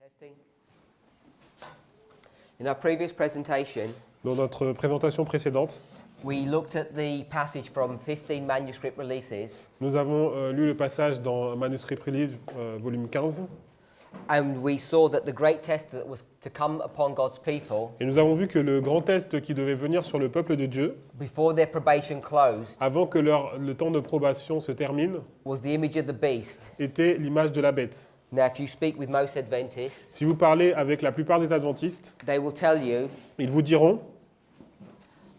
Testing. In our previous presentation, Dans notre présentation précédente, we looked at the passage from 15 manuscript releases, nous avons lu le passage dans Manuscrit Release, volume 15, and we saw that the great test that was to come upon God's people et nous avons vu que le grand test qui devait venir sur le peuple de Dieu, before their probation closed avant que le temps de probation se termine, was the image of the beast. était l'image de la bête. Now, if you speak with most Adventists, Si vous parlez avec la plupart des adventistes, they will tell you ils vous diront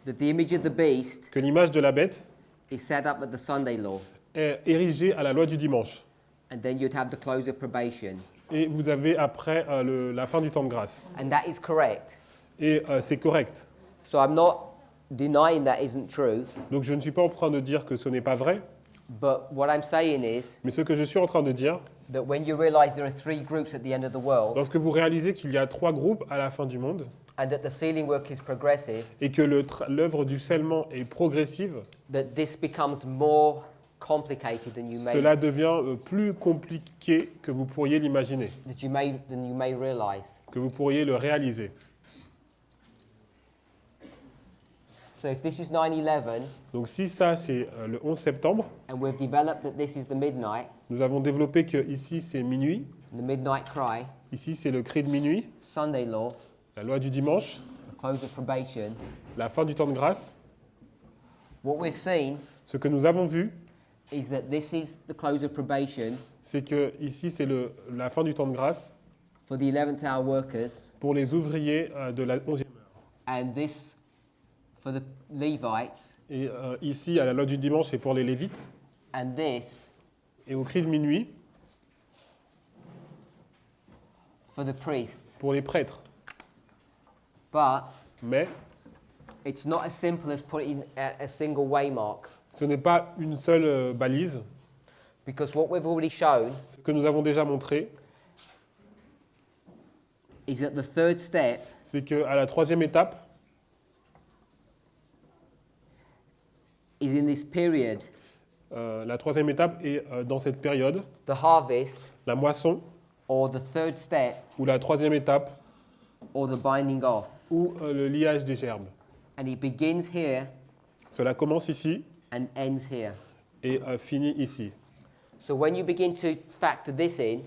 that the image of the beast que l'image de la bête is set up at the Sunday law, est érigée à la loi du dimanche. and then you'd have the close of probation. Et vous avez après la fin du temps de grâce. And that is correct. Et c'est correct. So I'm not denying that isn't true, Donc je ne suis pas en train de dire que ce n'est pas vrai, but what I'm saying is mais ce que je suis en train de dire, that when you realize there are three groups at the end of the world, lorsque vous réalisez qu'il y a 3 groupes à la fin du monde, and that the sealing work is progressive, et que l'œuvre du scellement est progressive, that this becomes more complicated than you cela devient plus compliqué que vous pourriez l'imaginer, than you may realize. que vous pourriez le réaliser. So if this is 9/11, Donc si ça c'est le 11 septembre, and we've developed that this is the midnight, nous avons développé que ici c'est minuit, the midnight cry, ici c'est le cri de minuit, Sunday law, la loi du dimanche, the close of probation, la fin du temps de grâce, what we've seen ce que nous avons vu, is that this is the close of probation c'est que ici c'est la fin du temps de grâce for the 11th hour workers, pour les ouvriers de la 11e heure. and this for the Levites, Et ici à la loi du dimanche c'est pour les Lévites, and this et au cri de minuit for the priests. pour les prêtres. But Mais it's not as simple as putting a single waymark, ce n'est pas une seule balise. because what we've already shown Ce que nous avons déjà montré, is that the third step c'est qu'à la 3e étape, is in this period, la 3e étape est dans cette période, the harvest, la moisson, or the third step, ou la 3e étape, or the binding off. ou le liage des gerbes. And it begins here Cela commence ici and ends here. et finit ici. So when you begin to factor this in,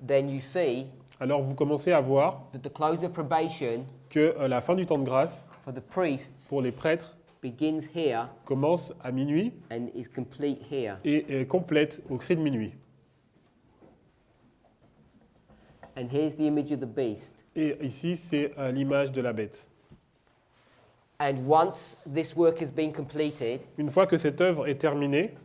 then you see Alors vous commencez à voir that the close of probation que la fin du temps de grâce for the priests pour les prêtres begins here commence à minuit and is complete here. et est complète au cri de minuit. And here's the image of the beast. Et ici, c'est l'image de la bête. And once this work has been completed Une fois que cette œuvre est terminée,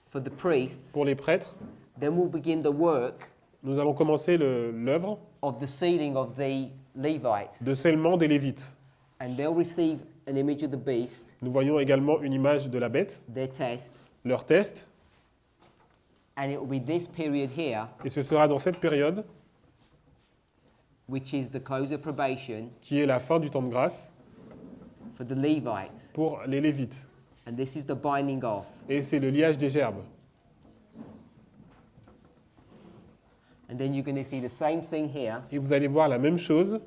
for the priests, pour les prêtres, then we'll begin the work nous allons commencer l'œuvre of the sealing of the Levites. de scellement des Lévites. And they'll receive an image of the beast, Nous voyons également une image de la bête, their test, leur test, and it will be this period here, et ce sera dans cette période, which is the close of probation qui est la fin du temps de grâce, for the Levites. pour les Lévites. And this is the binding off. Et c'est le liage des gerbes. And then you're going to see the same thing here Et vous allez voir la même chose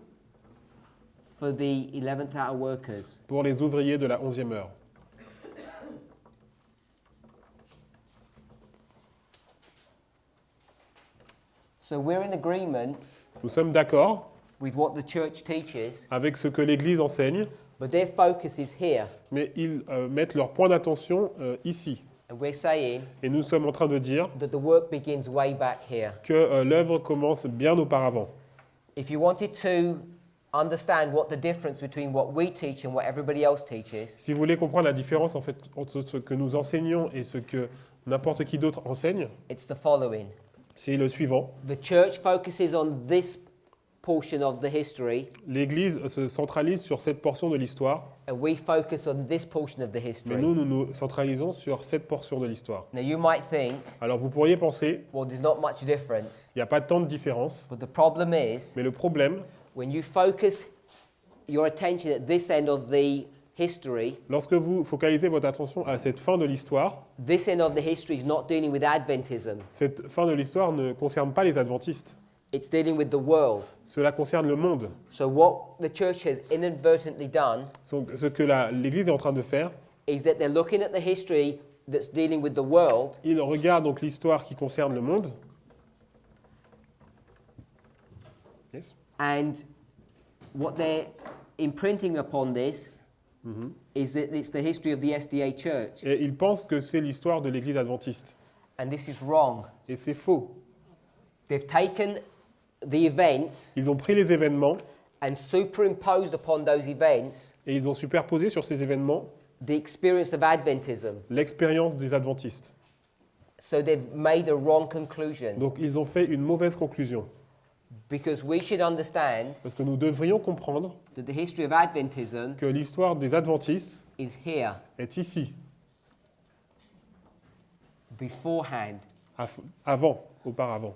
for the 11th hour workers. pour les ouvriers de la 11e heure. So we're in agreement Nous sommes d'accord with what the church teaches, avec ce que l'Église enseigne, but their focus is here. mais ils mettent leur point d'attention ici. And we're saying Et nous sommes en train de dire that the work begins way back here. que l'œuvre commence bien auparavant. If you wanted to understand what the difference between what we teach and what everybody else teaches, Si vous voulez comprendre la différence en fait, entre ce que nous enseignons et ce que n'importe qui d'autre enseigne, it's the following. c'est le suivant. The church focuses on this portion of the history, L'Église se centralise sur cette portion de l'histoire, and we focus on this portion of the mais history. nous nous centralisons sur cette portion de l'histoire. Now you might think, Alors vous pourriez penser, well, there's not much difference. il n'y a pas tant de différence, But the problem is, mais le problème, when you focus your attention at this end of the history, lorsque vous focalisez votre attention à cette fin de l'histoire, this end of the history is not dealing with Adventism. cette fin de l'histoire ne concerne pas les adventistes. It's dealing with the world. Cela concerne le monde. So what the church has inadvertently done Ce que l'Église est en train de faire, is that they're looking at the history that's dealing with the world, il regarde donc l'histoire qui concerne le monde. Yes. and what they're imprinting upon this is that it's the history of the SDA church. Et il pense que c'est l'histoire de l'Église adventiste. And this is wrong. Et c'est faux. They've taken the events Ils ont pris les événements and superimposed upon those events et ils ont superposé sur ces événements the experience of Adventism. l'expérience des adventistes. So they've made a wrong conclusion. Donc ils ont fait une mauvaise conclusion. Because we should understand Parce que nous devrions comprendre that the history of Adventism que l'histoire des adventistes is here est ici, beforehand. auparavant.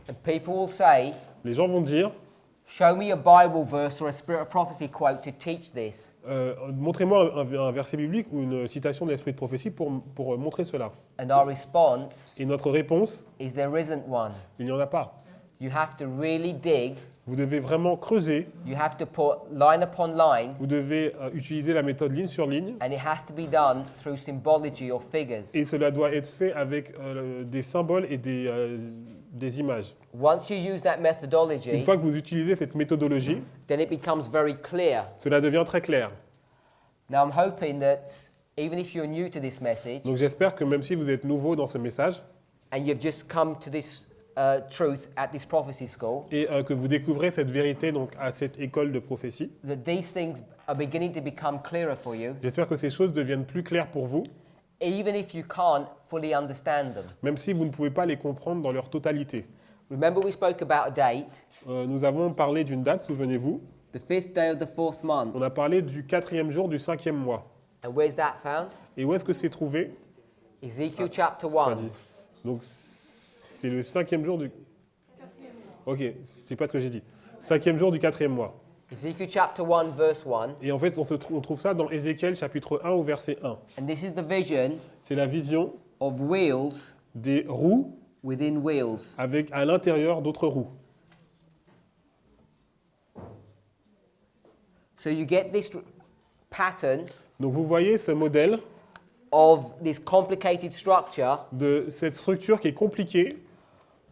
And people will say, Les gens vont dire, show me a Bible verse or a Spirit of Prophecy quote to teach this. montrez-moi un verset biblique ou une citation de l'esprit de prophétie pour montrer cela. And our response Et notre réponse, is there isn't one. il n'y en a pas. You have to really dig. Vous devez vraiment creuser, You have to put line upon line, vous devez utiliser la méthode ligne sur ligne, and it has to be done through symbology or figures. et cela doit être fait avec des symboles et des images. Once you use that Une methodology, fois que vous utilisez cette méthodologie, then it becomes very clear. cela devient très clair. Now I'm hoping that even if you're new to this message Donc j'espère que même si vous êtes nouveau dans ce message and you've just come to this truth at this prophecy school, et que vous découvrez cette vérité donc à cette école de prophétie, that these things are beginning to become clearer for you, j'espère que ces choses deviennent plus claires pour vous, even if you can't fully understand them. même si vous ne pouvez pas les comprendre dans leur totalité. Remember we spoke about a date, Nous avons parlé d'une date, souvenez-vous. the 5th day of the 4th month. On a parlé du 4e jour du 5e mois. And where's that found? Et où est-ce que c'est trouvé? Ezekiel chapter Pas 1. dit. Donc c'est le 5e jour du... Ok, c'est pas ce que j'ai dit. 5e jour du 4e mois. Ezekiel chapter 1 verse 1. Et en fait, on trouve ça dans Ézéchiel chapitre 1 au verset 1. And this is the vision C'est la vision of wheels des roues within wheels. avec à l'intérieur d'autres roues. So you get this pattern Donc vous voyez ce modèle of this complicated structure, de cette structure qui est compliquée.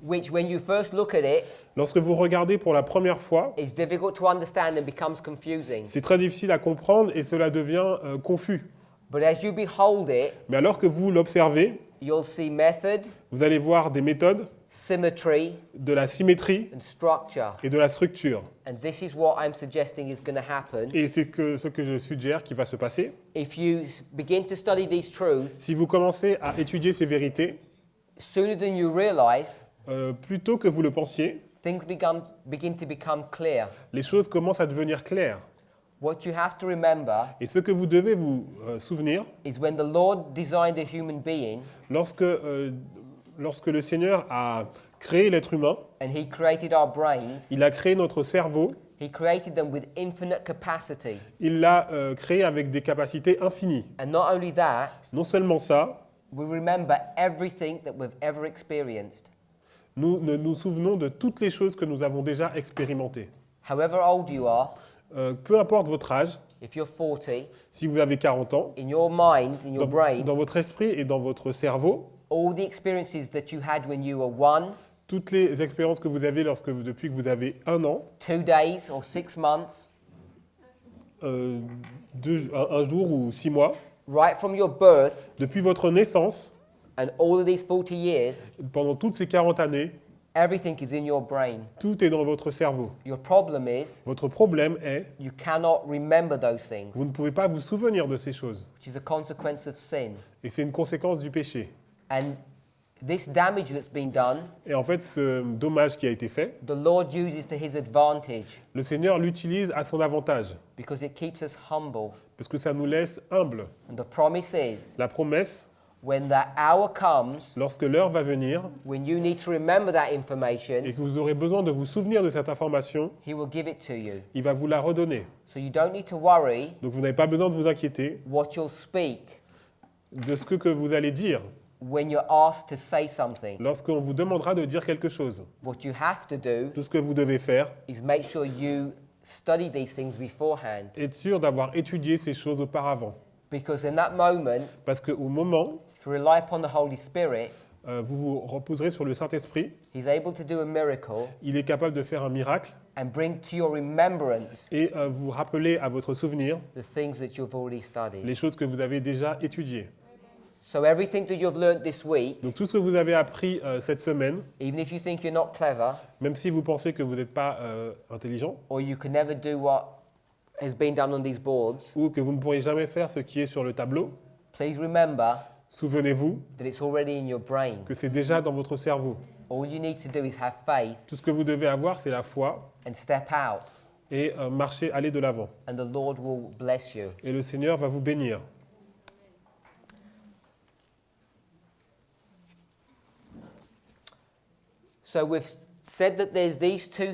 which when you first look at it, Lorsque vous regardez pour la première fois, is difficult to understand and becomes confusing. c'est très difficile à comprendre et cela devient confus. But as you behold it, Mais alors que vous l'observez, you'll see method, vous allez voir des méthodes, symmetry, de la symétrie and structure. et de la structure. And this is what I'm suggesting is going to happen. Et c'est ce que je suggère qui va se passer. If you begin to study these truths, Si vous commencez à étudier ces vérités, sooner than you realize, plus tôt que vous le pensiez, things begin to become clear. les choses commencent à devenir claires. What you have to remember Et ce que vous devez vous souvenir, is when the Lord designed a human being lorsque le Seigneur a créé l'être humain, and he created our brains, il a créé notre cerveau, he created them with infinite capacity. il l'a créé avec des capacités infinies. And not only that, Non seulement ça, we remember everything that we've ever experienced. nous nous souvenons de toutes les choses que nous avons déjà expérimentées. However old you are, Peu importe votre âge, if you're 40, si vous avez 40 ans, in your mind, in your brain, dans votre esprit et dans votre cerveau, all the experiences that you had when you were 1, toutes les expériences que vous avez depuis que vous avez 1 an, 2 days, or 6 months, un jour ou 6 mois, right from your birth, depuis votre naissance, and all of these 40 years, pendant toutes ces 40 années, everything is in your brain. tout est dans votre cerveau. Your problem is Votre problème est, you cannot remember those things, vous ne pouvez pas vous souvenir de ces choses. which is a consequence of sin. Et c'est une conséquence du péché. And this damage that's been done, Et en fait, ce dommage qui a été fait, the Lord uses to his advantage le Seigneur l'utilise à son avantage, because it keeps us humble. parce que ça nous laisse humbles. And the promise is La promesse, when that hour comes, lorsque l'heure va venir when you need to remember that information, et que vous aurez besoin de vous souvenir de cette information, He will give it to you. il va vous la redonner. So you don't need to worry Donc vous n'avez pas besoin de vous inquiéter what you'll speak de ce que vous allez dire when you're asked to say something. lorsqu'on vous demandera de dire quelque chose. What you have to do Tout ce que vous devez faire, is make sure you study these things beforehand, être sûr d'avoir étudié ces choses auparavant. because in that moment, Parce qu'au moment, if you rely upon the Holy Spirit, vous vous reposerez sur le Saint-Esprit, He's able to do a miracle il est capable de faire un miracle and bring to your remembrance et vous rappeler à votre souvenir the things that you've already studied. les choses que vous avez déjà étudiées. So everything that you've learned this week, Donc tout ce que vous avez appris cette semaine, even if you think you're not clever, même si vous pensez que vous n'êtes pas intelligent or you can never do what has been done on these boards, ou que vous ne pourrez jamais faire ce qui est sur le tableau, please remember souvenez-vous that it's already in your brain. que c'est déjà dans votre cerveau. All you need to do is have faith Tout ce que vous devez avoir, c'est la foi and step out, et marcher, aller de l'avant. and the Lord will bless you. Et le Seigneur va vous bénir. So we've said that there's these two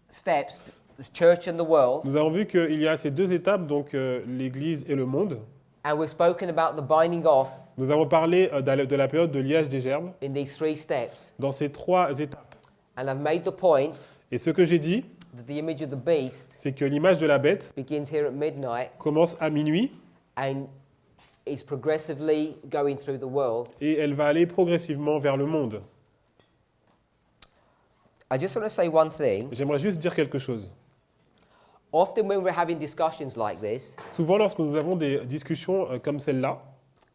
steps, the church and the world, Nous avons vu qu'il y a ces deux étapes, donc l'Église et le monde. and we've spoken about the binding off Nous avons parlé de la période de liage des gerbes in these three steps. dans ces trois étapes. And I've made the point Et ce que j'ai dit, that the image of the beast c'est que l'image de la bête begins here at midnight commence à minuit and is progressively going through the world. et elle va aller progressivement vers le monde. I just want to say one thing. J'aimerais juste dire quelque chose. Often when we're having discussions like this, Souvent, lorsque nous avons des discussions comme celle-là,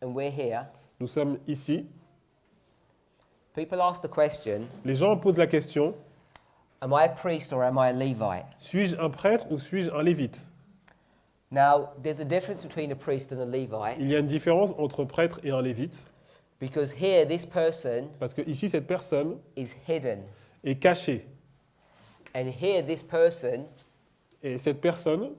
and we're here, nous sommes ici, people ask the question, les gens posent la question, am I a priest or am I a Levite? suis-je un prêtre ou suis-je un lévite? Now, there's a difference between a priest and a Levite, Il y a une différence entre prêtre et un lévite, because here this person parce que ici, cette personne is hidden, est cachée. and here this person, Et cette personne,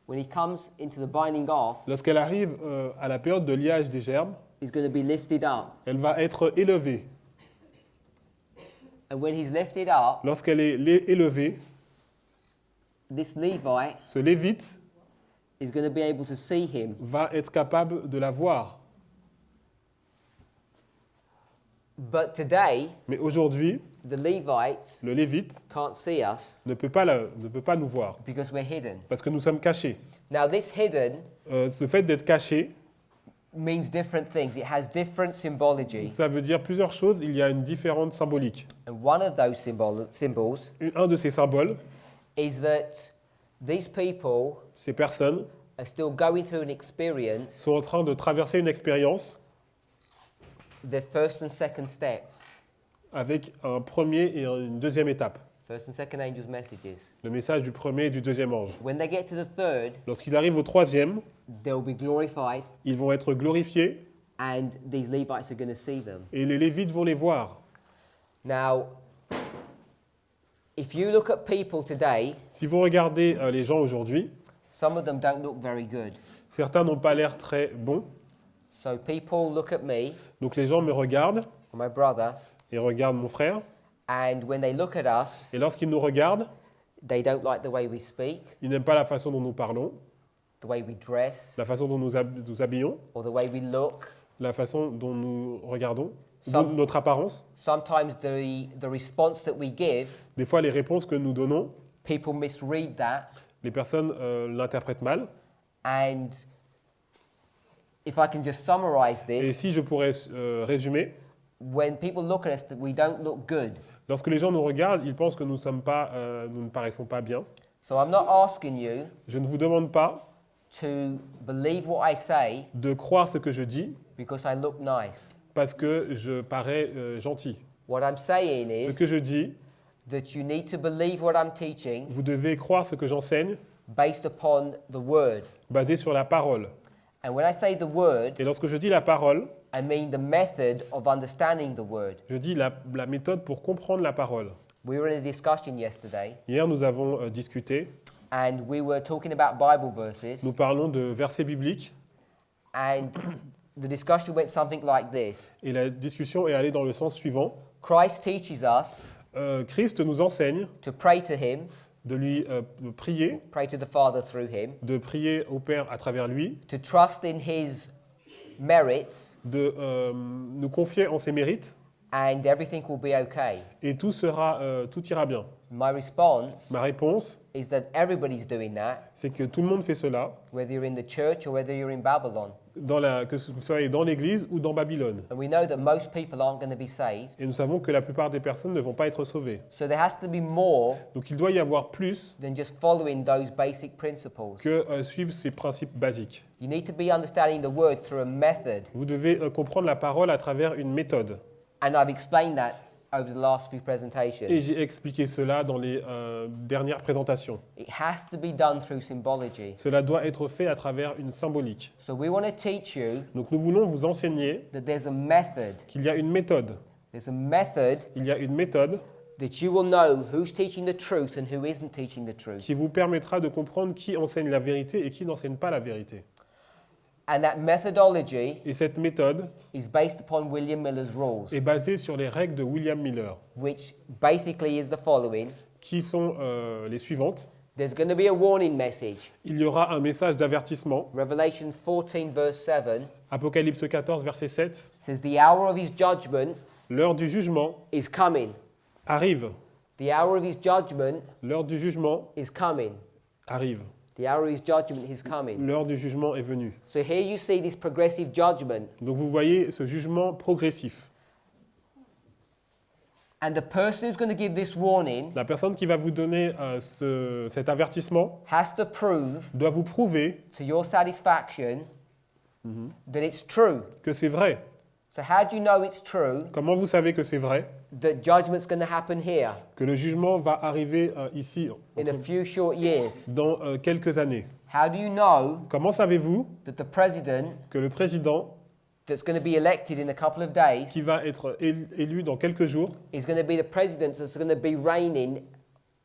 when he comes into the binding off, lorsqu'elle arrive à la période de liage des gerbes, is going to be lifted up. elle va être élevée. And when he's lifted up, Lorsqu'elle est élevée, this Levite ce lévite is going to be able to see him. va être capable de la voir. But today, Mais aujourd'hui, the Levites le lévite can't see us ne peut pas nous voir, because we're hidden. parce que nous sommes cachés. Now, this hidden Ce fait d'être caché, means different things. It has different symbology. ça veut dire plusieurs choses. Il y a une différente symbolique. And one of those symbols Un de ces symboles, is that these people ces personnes are still going through an experience, sont en train de traverser une expérience the first and second step, avec un premier et une deuxième étape. first and second angels' messages. Le message du premier et du deuxième ange. When they get to the third, Lorsqu'ils arrivent au troisième, they'll be glorified, ils vont être glorifiés and these Levites are going to see them. et les lévites vont les voir. Now, if you look at people today, Si vous regardez les gens aujourd'hui, some of them don't look very good. certains n'ont pas l'air très bons. So people look at me, Donc les gens me regardent or my brother, et regardent mon frère. and when they look at us, Et lorsqu'ils nous regardent, they don't like the way we speak, ils n'aiment pas la façon dont nous parlons, the way we dress, la façon dont nous habillons, or the way we look. la façon dont nous regardons, Some- notre apparence. Sometimes the response that we give, Des fois, les réponses que nous donnons, people misread that, les personnes l'interprètent mal. and if I can just summarize Et this, si je pourrais résumer, when people look at us, that we don't look good. lorsque les gens nous regardent, ils pensent que nous ne paraissons pas bien. So I'm not asking you Je ne vous demande pas to believe what I say de croire ce que je dis because I look nice. parce que je parais gentil. What I'm saying Ce is que je dis, that you need to believe what I'm teaching vous devez croire ce que j'enseigne based upon the word. basé sur la parole. And when I say the word, Et lorsque je dis la parole, I mean the method of understanding the word. je dis la méthode pour comprendre la parole. We were in a discussion yesterday, Hier, nous avons discuté, and we were talking about Bible verses, nous parlons de versets bibliques, and the discussion went something like this. Et la discussion est allée dans le sens suivant. Christ teaches us Christ nous enseigne to pray to him, de lui prier, pray to the Father through him, de prier au Père à travers lui, to trust in his merits, de nous confier en ses mérites, and everything will be okay. et tout ira bien. My response Ma réponse, is that everybody's doing that, c'est que tout le monde fait cela, whether you're in the church or whether you're in Babylon. que ce soit dans l'Église ou dans Babylone. And we know that most people aren't going to be saved. Et nous savons que la plupart des personnes ne vont pas être sauvées. So there has to be more Donc il doit y avoir plus than just following those basic principles. que suivre ces principes basiques. You need to be understanding the word through a method. Vous devez comprendre la parole à travers une méthode. And I've explained that over the last few Et presentations. j'ai expliqué cela dans les dernières présentations. It has to be done through symbology. Cela doit être fait à travers une symbolique. So we want to teach you Donc nous voulons vous enseigner that there's a method. qu'il y a une méthode. There's a method Il y a une méthode that you will know who's teaching the truth and who isn't teaching the truth. qui vous permettra de comprendre qui enseigne la vérité et qui n'enseigne pas la vérité. And that methodology Et cette méthode is based upon William Miller's rules, est basée sur les règles de William Miller, which basically is the following. qui sont les suivantes. There's going to be a warning message. Il y aura un message d'avertissement. Revelation 14 verse 7 Apocalypse 14, verset 7. says the hour of his judgment L'heure du jugement is coming. arrive. The hour of his judgment L'heure du jugement is coming. arrive. The hour of his judgment is coming. L'heure du jugement est venue. So here you see this progressive judgment, Donc vous voyez ce jugement progressif. and the person who's going to give this warning La personne qui va vous donner cet avertissement has to prove doit vous prouver to your satisfaction that it's true. que c'est vrai. So how do you know it's true Comment vous savez que c'est vrai? that judgment's going to happen here Que le jugement va arriver ici in a few short years? dans quelques années. How do you know Comment savez-vous that the president que le président that's going to be elected in a couple of days qui va être élu dans quelques jours, is going to be the president that's going to be reigning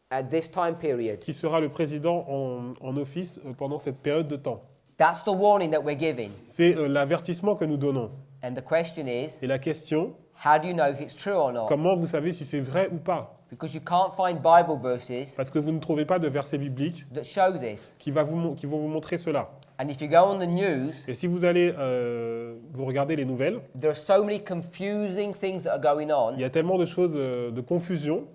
at this time period? qui sera le président en office pendant cette période de temps? That's the warning that we're giving. C'est l'avertissement que nous donnons. And the question is, Et la question, how do you know if it's true or not? comment vous savez si c'est vrai ou pas? Because you can't find Bible verses Parce que vous ne trouvez pas de versets bibliques that show this. qui vont vous montrer cela. And if you go on the news, Et si vous allez vous regardez les nouvelles, there are so many confusing things that are going il on. y a tellement de choses de confusion.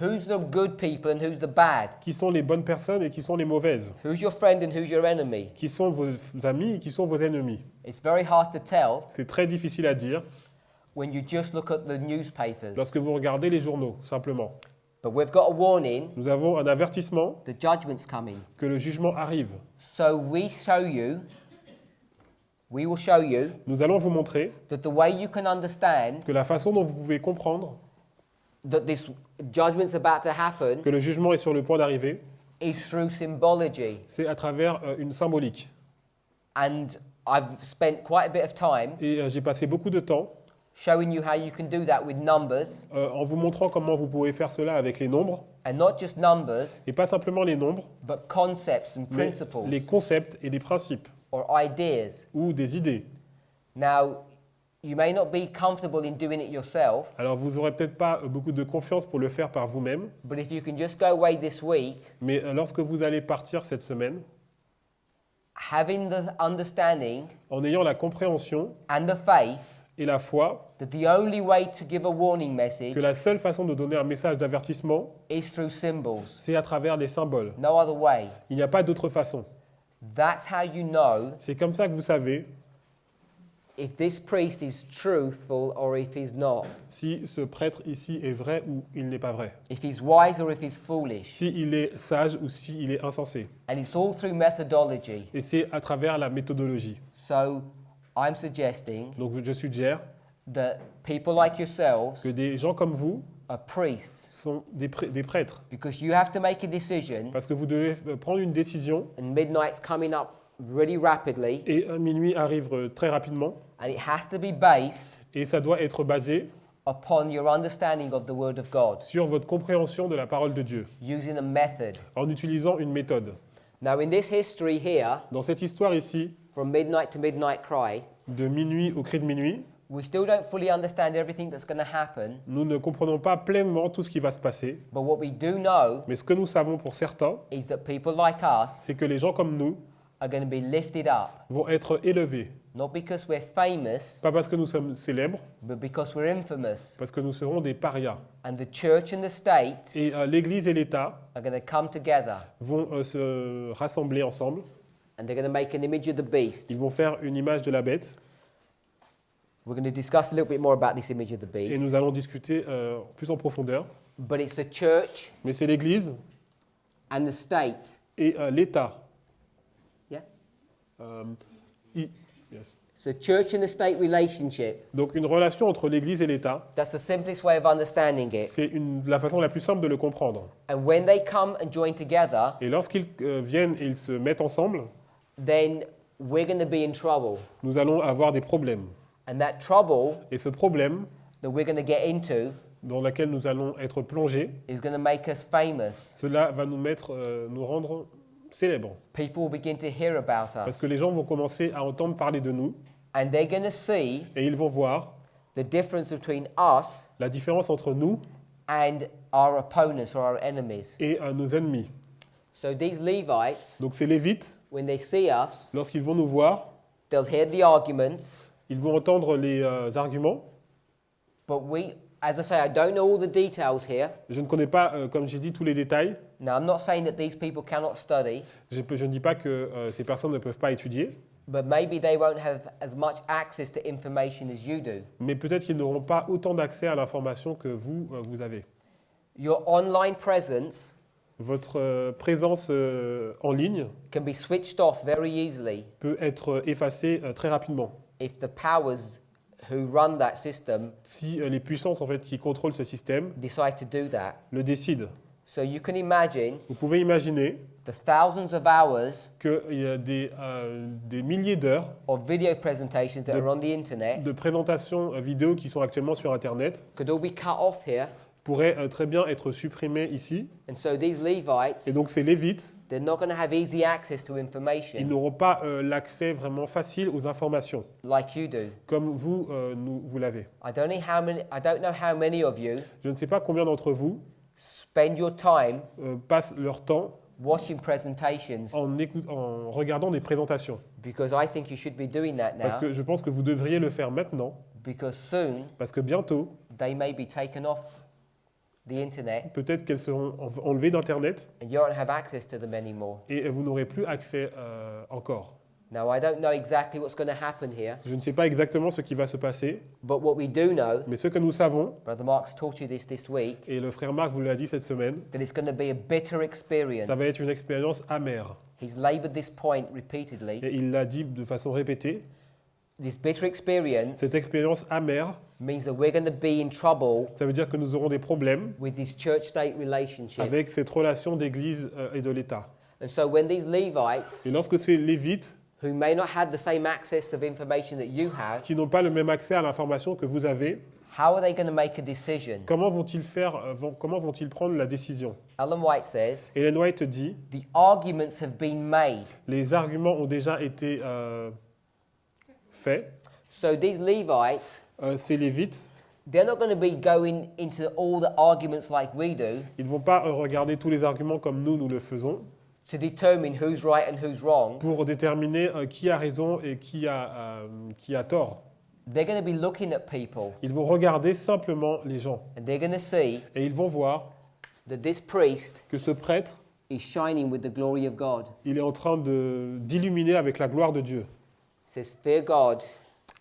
Who's the good people and who's the bad? Qui sont les bonnes personnes et qui sont les mauvaises? Who's your friend and who's your enemy? Qui sont vos amis et qui sont vos ennemis? It's very hard to tell C'est très difficile à dire when you just look at the newspapers. lorsque vous regardez les journaux, simplement. But we've got a warning, Nous avons un avertissement the judgment's coming. que le jugement arrive. So we will show you Nous allons vous montrer that the way you can understand que la façon dont vous pouvez comprendre that this judgment's about to happen que le jugement est sur le point d'arriver, is through symbology. c'est à travers une symbolique. And I've spent quite a bit of time Et j'ai passé beaucoup de temps showing you how you can do that with numbers, en vous montrant comment vous pouvez faire cela avec les nombres, and not just numbers, et pas simplement les nombres, but concepts and mais principles les concepts et les principes, or ideas. ou des idées. Now, you may not be comfortable in doing it yourself, Alors vous n'aurez peut-être pas beaucoup de confiance pour le faire par vous-même, but if you can just go away this week, mais lorsque vous allez partir cette semaine, having the understanding en ayant la compréhension and the faith et la foi that the only way to give a warning message que la seule façon de donner un message d'avertissement, is through symbols. c'est à travers les symboles. No other way. Il n'y a pas d'autre façon. That's how you know C'est comme ça que vous savez if this priest is truthful or if he's not, si ce prêtre ici est vrai ou il n'est pas vrai. if he's wise or if he's foolish. S'il est sage ou s'il est insensé. And it's all through methodology. Et c'est à travers la méthodologie. So I'm suggesting Donc je suggère that people like yourselves que des gens comme vous are priests sont des prêtres. because you have to make a decision Parce que vous devez prendre une décision and midnight's coming up really rapidly et minuit arrive très rapidement. and it has to be based Et ça doit être basé upon your understanding of the Word of God sur votre compréhension de la parole de Dieu, using a method. en utilisant une méthode. Now in this history here, Dans cette histoire ici, from midnight to midnight cry, de minuit au cri de minuit, we still don't fully understand everything that's going to happen. nous ne comprenons pas pleinement tout ce qui va se passer. But what we do know Mais ce que nous savons pour certains, is that people like us c'est que les gens comme nous are going to be lifted up, vont être élevés. not because we're famous, Pas parce que nous sommes célèbres, but because we're infamous. parce que nous serons des parias. And the church and the state Et l'Église et l'État are going to come together, vont se rassembler ensemble. and they're going to make an image of the beast. Ils vont faire une image de la bête. We're going to discuss a little bit more about this image of the Et beast. nous allons discuter plus en profondeur. But it's the church Mais c'est l'Église and the state. et l'État. Yeah? Yes. So church and the state relationship, Donc une relation entre l'Église et l'État, that's the simplest way of understanding it. c'est la façon la plus simple de le comprendre. And when they come and join together, Et lorsqu'ils viennent et ils se mettent ensemble, then we're going to be in trouble. nous allons avoir des problèmes. And that trouble Et ce problème that we're going to get into dans lequel nous allons être plongés, is going to make us famous. cela va nous rendre célèbres. People will begin to hear about Parce us. que les gens vont commencer à entendre parler de nous And they're going to see et ils vont voir the difference between us la différence entre nous and our opponents or our enemies. et nos ennemis. So these Levites, Donc ces Lévites, when they see us, lorsqu'ils vont nous voir, they'll hear the arguments, ils vont entendre les arguments. but we, as I say, I don't know all the details here. Je ne connais pas, comme j'ai dit, tous les détails. Now, I'm not saying that these people cannot study, Je ne dis pas que ces personnes ne peuvent pas étudier, but maybe they won't have as much access to information as you do. mais peut-être qu'ils n'auront pas autant d'accès à l'information que vous avez. Your online presence Votre présence en ligne can be switched off very easily peut être effacée très rapidement. if the powers who run that system Si les puissances en fait, qui contrôlent ce système decide to do that. le décident. So you can imagine Vous pouvez imaginer the thousands of hours qu'il y a des milliers d'heures of video presentations that are on the internet de présentations vidéo qui sont actuellement sur Internet could all be cut off here. pourraient très bien être supprimées ici. And so these Levites, Et donc ces Lévites, they're not going to have easy access to ils information n'auront pas l'accès vraiment facile aux informations, like you do. comme vous l'avez. I don't know how many of you Je ne sais pas combien d'entre vous spend your time passent leur temps watching presentations, en regardant des présentations. because I think you should be doing that Parce now, que je pense que vous devriez le faire maintenant, because soon parce que bientôt, they may be taken off the internet peut-être qu'elles seront enlevées d'Internet and you won't have access to them anymore. et vous n'aurez plus accès encore. Now, I don't know exactly what's going to happen here, Je ne sais pas exactement ce qui va se passer, but what we do know, mais ce que nous savons, Brother Mark's taught you this week, et le frère Marc vous l'a dit cette semaine, that it's going to be a bitter experience. ça va être une expérience amère. He's labored this point repeatedly. Et il l'a dit de façon répétée, This bitter experience cette expérience amère, means that we're going to be in trouble ça veut dire que nous aurons des problèmes with this church-state relationship. avec cette relation d'Église et de l'État. And so when these Levites, Et lorsque ces Lévites, who may not have the same access of information that you have, qui n'ont pas le même accès à l'information que vous avez, how are they going to make a decision? comment vont-ils prendre la décision? Ellen White says, Ellen White dit, the arguments have been made. les arguments ont déjà été faits. So these Levites, Ces Lévites, they're not going to be going into all the arguments like we do ils ne vont pas regarder tous les arguments comme nous le faisons to determine who's right and who's wrong. pour déterminer qui a raison et qui a tort. They're going to be looking at people Ils vont regarder simplement les gens and they're going to see et ils vont voir that this priest que ce prêtre, is shining with the glory of God. il est en train d'illuminer avec la gloire de Dieu. It says, fear God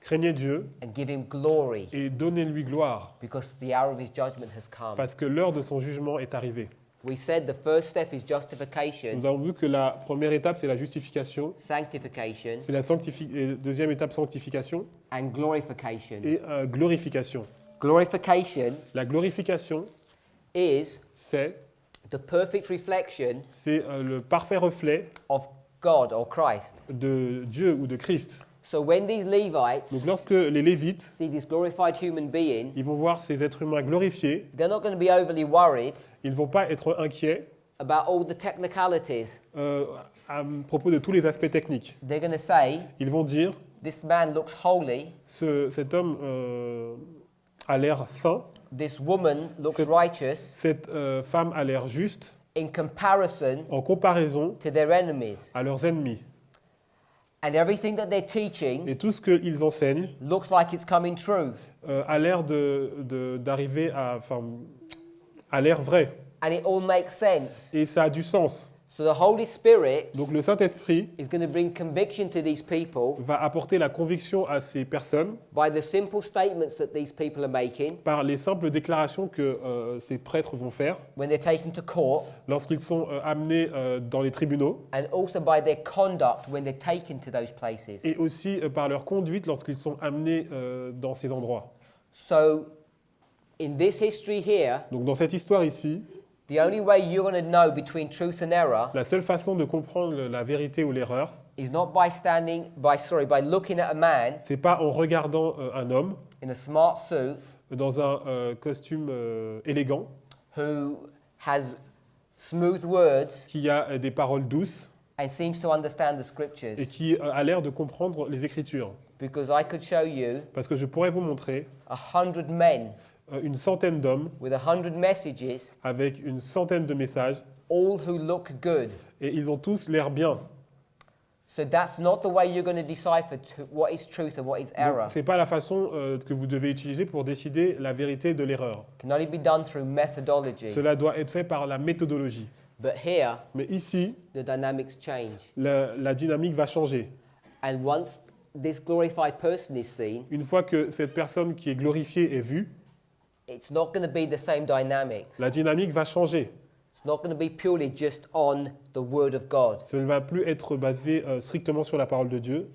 Craignez Dieu and give him glory et donnez-lui gloire because the hour of his judgment has come. parce que l'heure de son jugement est arrivée. We said the first step is justification, Nous avons vu que la première étape, c'est la justification, sanctification, c'est la deuxième étape, sanctification, and glorification. et glorification. Glorification La glorification, is c'est the perfect reflection le parfait reflet of God or Christ. de Dieu ou de Christ. So when these Levites Donc lorsque les Lévites, see this glorified human being, ils vont voir ces êtres humains glorifiés, they're not going to be overly worried ils ne vont pas être inquiets about all the technicalities. à propos de tous les aspects techniques. They're going to say, Ils vont dire, this man looks holy, cet homme a l'air saint, this woman looks Cette- righteous, cette femme a l'air juste in comparison en comparaison to their enemies. à leurs ennemis. And everything that they're teaching Et tout ce qu'ils enseignent looks like it's coming true. a l'air d'arriver à l'air vrai. And it all makes sense. Et ça a du sens. So the Holy Spirit Donc le Saint-Esprit is going to bring conviction to these people va apporter la conviction à ces personnes by the simple statements that these people are making par les simples déclarations que ces prêtres vont faire when they're taken to court, lorsqu'ils sont amenés dans les tribunaux and also by their conduct when they're taken to those places. et aussi par leur conduite lorsqu'ils sont amenés dans ces endroits. So in this history here, Donc dans cette histoire ici, the only way you're going to know between truth and error la seule façon de comprendre la vérité ou l'erreur, is not by looking at a man c'est pas en regardant un homme in a smart suit dans un costume élégant who has smooth words qui a des paroles douces and seems to understand the scriptures. et qui a l'air de comprendre les Écritures. Because I could show you Parce que je pourrais vous montrer 100 men une centaine d'hommes with 100 messages, avec une centaine de messages all who look good. et ils ont tous l'air bien. So that's not the way you're going to decipher what is truth and what is error. Ce n'est pas la façon que vous devez utiliser pour décider la vérité de l'erreur. It can only be done through methodology. Cela doit être fait par la méthodologie. But here, Mais ici, the dynamics change. la dynamique va changer. And once this glorified person is seen, Une fois que cette personne qui est glorifiée est vue, it's not going to be the same dynamics. la dynamique va changer. It's not going to be purely just on the Word of God. Ce ne va plus être basé strictement sur la parole de Dieu.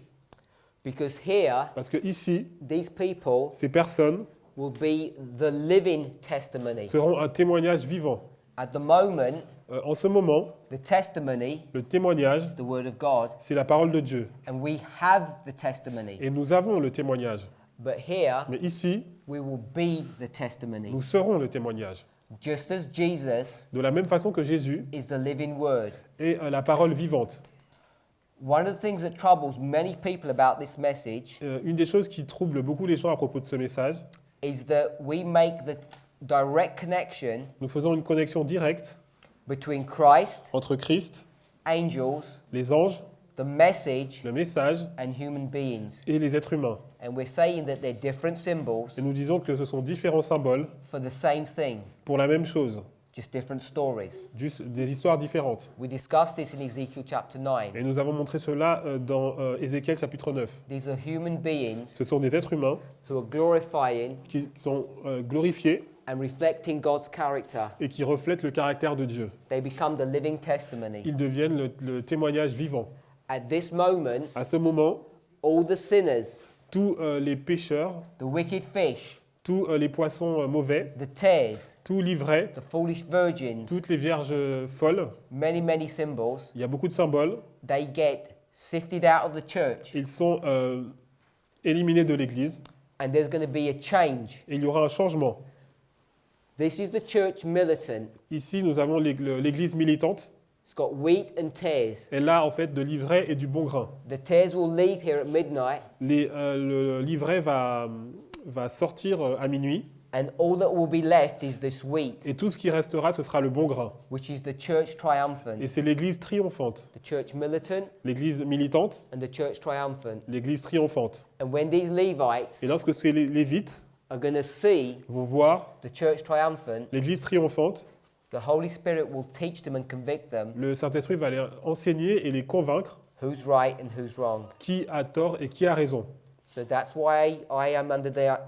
Because here, Parce que ici, these people ces personnes will be the living testimony. seront un témoignage vivant. At the moment, En ce moment, the testimony le témoignage, is the Word of God, c'est la parole de Dieu. and we have the testimony. Et nous avons le témoignage. But here, Mais ici, we will be the testimony. nous serons le témoignage. Just as Jesus De la même façon que Jésus is the living Word. est la parole vivante. One of the things that troubles many people about this message Une des choses qui trouble beaucoup les gens à propos de ce message, is that we make the direct connection nous faisons une connexion directe between Christ, entre Christ, angels, les anges, the message, le message and human beings. et les êtres humains. And we're saying that they're different symbols Et nous disons que ce sont différents symboles for the same thing, pour la même chose, just different stories. juste des histoires différentes. We discussed this in Ezekiel chapter 9. Et nous avons montré cela dans Ézéchiel chapitre 9. These are human beings Ce sont des êtres humains who are glorifying qui sont glorifiés and reflecting God's character. et qui reflètent le caractère de Dieu. They become the living testimony. Ils deviennent le témoignage vivant. At this moment, À ce moment, all the sinners, tous les pécheurs, the wicked fish, tous les poissons mauvais, the tares, tous l'ivraie, the foolish virgins, toutes les vierges folles, many symbols, il y a beaucoup de symboles, they get sifted out of the church. ils sont éliminés de l'Église And there's going to be a change. et il y aura un changement. This is the church militant. Ici, nous avons l'Église militante. It's got wheat and tares. Elle a en fait de l'ivraie et du bon grain. The tares will leave here at midnight, L'ivraie va sortir à minuit and all that will be left is this wheat, et tout ce qui restera, ce sera le bon grain. which is the church triumphant, Et c'est l'Église triomphante, the church militant l'Église militante, and the church triumphant. l'Église triomphante. And when these Levites Et lorsque ces Lévites are going to see vont voir the church triumphant, l'Église triomphante, the Holy Spirit will teach them and convict them le Saint-Esprit va les enseigner et les convaincre who's right and who's wrong. qui a tort et qui a raison. So that's why I am under the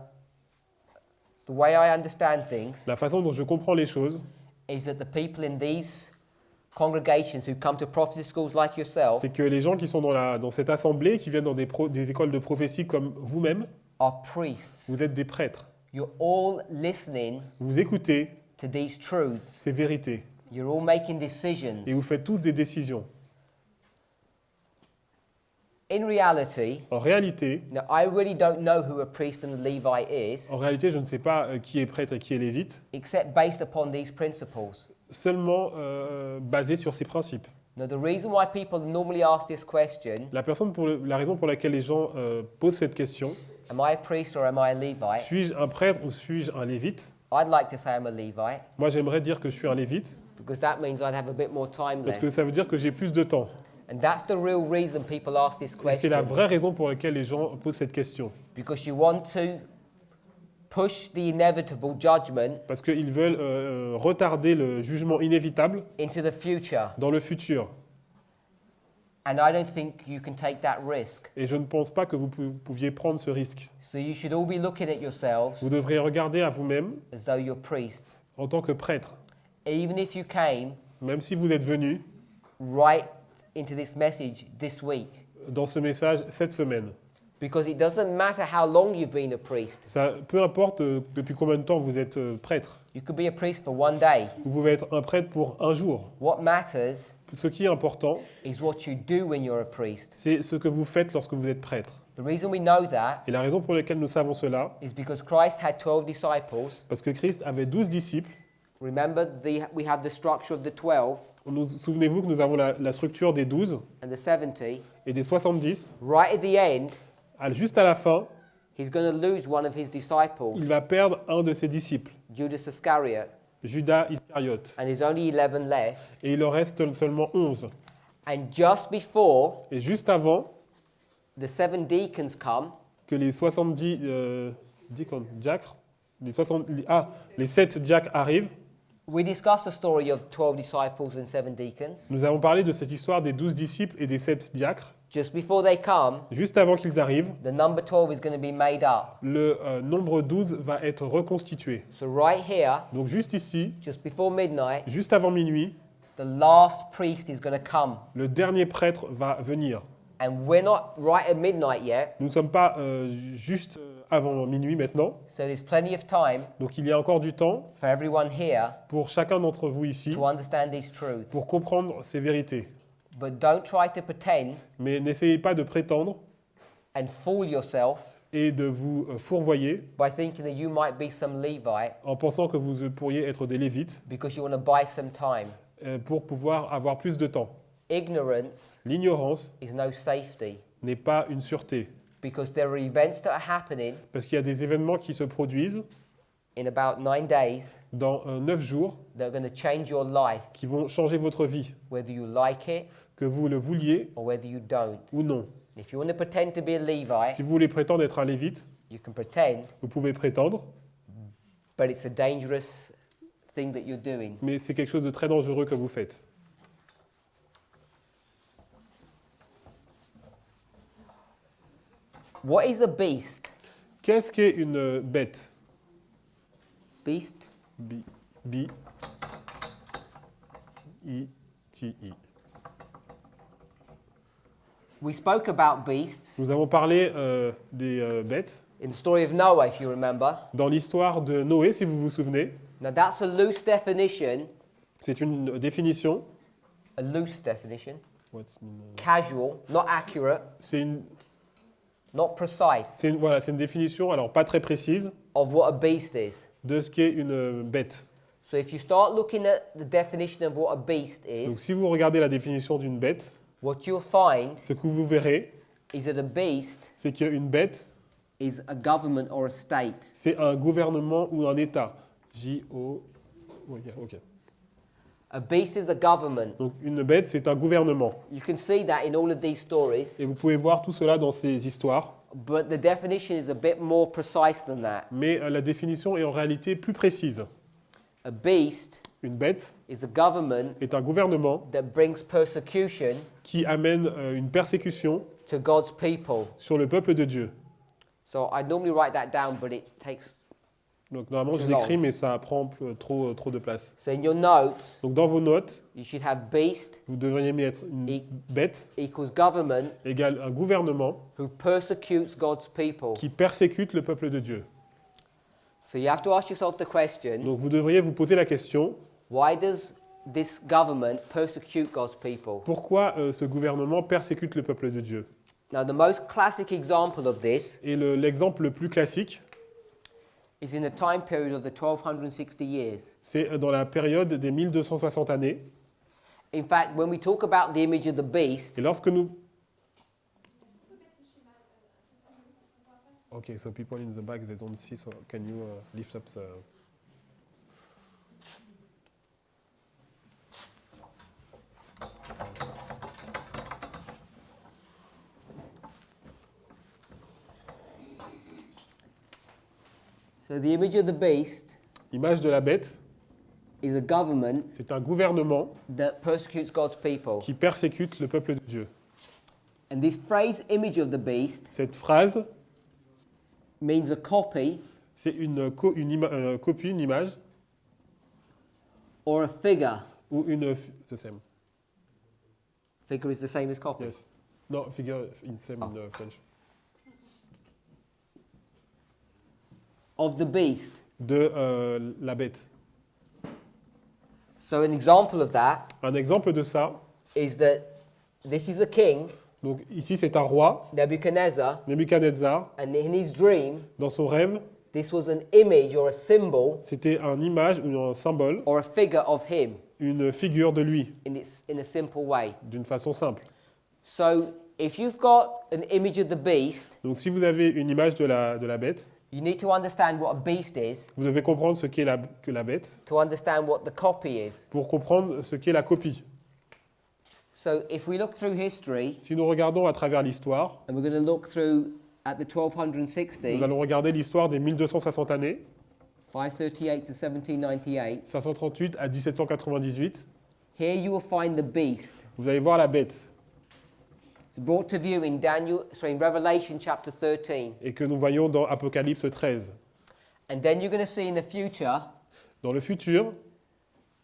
way I understand things La façon dont je comprends les choses, is that the people in these congregations who come to prophecy schools like yourself c'est que les gens qui sont dans cette assemblée, qui viennent dans des écoles de prophétie comme vous-même, are priests. vous êtes des prêtres. You're all listening Vous écoutez to these truths. ces vérités You're all making decisions. et vous faites tous des décisions. In reality, En réalité, now I really don't know who a priest and a Levite is, je ne sais pas qui est prêtre et qui est lévite, except based upon these principles. seulement basé sur ces principes. Now, the reason why people normally ask this question, La raison pour laquelle les gens posent cette question, am I a priest or am I a Levite? suis-je un prêtre ou suis-je un lévite? I'd like to say I'm a Levite Moi, j'aimerais dire que je suis un lévite, because that means I'd have a bit more time parce left. que ça veut dire que j'ai plus de temps. And that's the real reason people ask this Et c'est la question. vraie raison pour laquelle les gens posent cette question. Because you want to push the inevitable judgment Parce qu'ils veulent retarder le jugement inévitable into the future. dans le futur. And I don't think you can take that risk. Et je ne pense pas que vous pouviez prendre ce risque. So you should all be looking at yourselves Vous devriez regarder à vous-même as though you're priests. en tant que prêtre. Even if you came Même si vous êtes venu right into this message this week. dans ce message cette semaine. Because it doesn't matter how long you've been a priest. Ça, peu importe depuis combien de temps vous êtes prêtre. You could be a priest for one day. Vous pouvez être un prêtre pour un jour. What matters Ce qui est important, is what you do when you're a priest. c'est ce que vous faites lorsque vous êtes prêtre. The reason we know that Et la raison pour laquelle nous savons cela, is because Christ had 12 disciples. parce que Christ avait 12 disciples. Remember, we have the structure of the 12 Souvenez-vous que nous avons la structure des 12 and the 70. et des 70. Right at the end, Juste à la fin, he's going to lose one of his disciples, il va perdre un de ses disciples, Judas Iscariot, Judas Iscariote. and there's only 11 left. Et il en reste seulement 11. And just before Et juste avant the 7 deacons come, que les 70 diacres, les 7 diacres arrivent, we discussed the story of 12 disciples and 7 deacons. nous avons parlé de cette histoire des 12 disciples et des 7 diacres. Just before they come, Juste avant qu'ils arrivent, the number 12 is going to be made up. le nombre 12 va être reconstitué. So right here, Donc juste ici, just before midnight, juste avant minuit, the last priest is going to come. le dernier prêtre va venir. And we're not right at midnight yet, Nous ne sommes pas juste avant minuit maintenant, so there's plenty of time donc il y a encore du temps for everyone here pour chacun d'entre vous ici to understand these truths. pour comprendre ces vérités. But don't try to pretend Mais n'essayez pas de prétendre and fool yourself et de vous fourvoyer by thinking that you might be some Levite en pensant que vous pourriez être des Lévites because you want to buy some time. pour pouvoir avoir plus de temps. Ignorance L'ignorance is no safety n'est pas une sûreté, because there are events that are happening parce qu'il y a des événements qui se produisent in about 9 days dans 9 jours that are going to change your life, qui vont changer votre vie, whether you like it que vous le vouliez or whether you don't. ou non. If you want to pretend to be a Si Levite, vous voulez prétendre être un Lévite, you can pretend, vous pouvez prétendre, but it's a dangerous thing that you're doing. mais c'est quelque chose de très dangereux que vous faites. What is a beast? Qu'est-ce qu'est une bête? Beast? B-I-T-I. We spoke about beasts Nous avons parlé des bêtes in the story of Noah, if you remember. dans l'histoire de Noé, si vous vous souvenez. Now that's a loose definition, C'est une définition. casual, not accurate, C'est une, not precise, c'est une définition, alors pas très précise, of what a beast is. de ce qu'est une bête. So if you start looking at the definition of what a beast Donc is, si vous regardez la définition d'une bête, what you'll find ce que vous verrez, is that a beast c'est qu'une bête, is a government or a state. c'est un gouvernement ou un État. J-O... Ouais, ok. A beast is a government. Donc une bête, c'est un gouvernement. You can see that in all of these stories, Et vous pouvez voir tout cela dans ces histoires. but the definition is a bit more precise than that. Mais la définition est en réalité plus précise. A beast Une bête is a government est un gouvernement that brings persecution qui amène une persécution to God's people. sur le peuple de Dieu. So I normally write that down, but it takes... Donc normalement je l'écris, mais ça prend trop de place. So in your notes, Donc dans vos notes, you should have beast vous devriez mettre une bête equals government égale un gouvernement who persecutes God's people. qui persécute le peuple de Dieu. So you have to ask yourself the question, Donc vous devriez vous poser la question, why does this government persecute God's people? pourquoi ce gouvernement persécute le peuple de Dieu? Now the most classic example of this Et l'exemple le plus classique, is in the time period of the 1260 years. c'est dans la période des 1260 années. In fact, when we talk about the image of the beast, Et lorsque nous... Okay, so people in the back, they don't see, so can you lift up the... so the image of the beast Image de la bête, is a government c'est un gouvernement that persecutes God's people. qui persécute le peuple de Dieu. And this phrase, image of the beast, Cette phrase, means a copy c'est une copie, une image, or a figure. ou une... The same. Figure is the same as copy. Yes. No, figure in same in French. Of the beast. De la bête. So an example of that Un exemple de ça, is that this is a king, donc ici c'est un roi, Nebuchadnezzar, Nebuchadnezzar, and in his dream, dans son rêve, this was an image or a symbol c'était une image ou un symbole, or a figure of him une figure de lui, in a simple way. d'une façon simple. So if you've got an image of the beast, Donc si vous avez une image de la bête, you need to understand what a beast is vous devez comprendre ce qu'est la bête to understand what the copy is. pour comprendre ce qu'est la copie. So if we look through history, Si nous regardons à travers l'histoire, and we're going to look through at the nous 1260, allons regarder l'histoire des 1260 années, 538 to 1798, 538 à 1798, here you will find the beast. vous allez voir la bête, It's brought to view in Revelation chapter 13. et que nous voyons dans Apocalypse 13. And then you're going to see in the future, Dans le futur,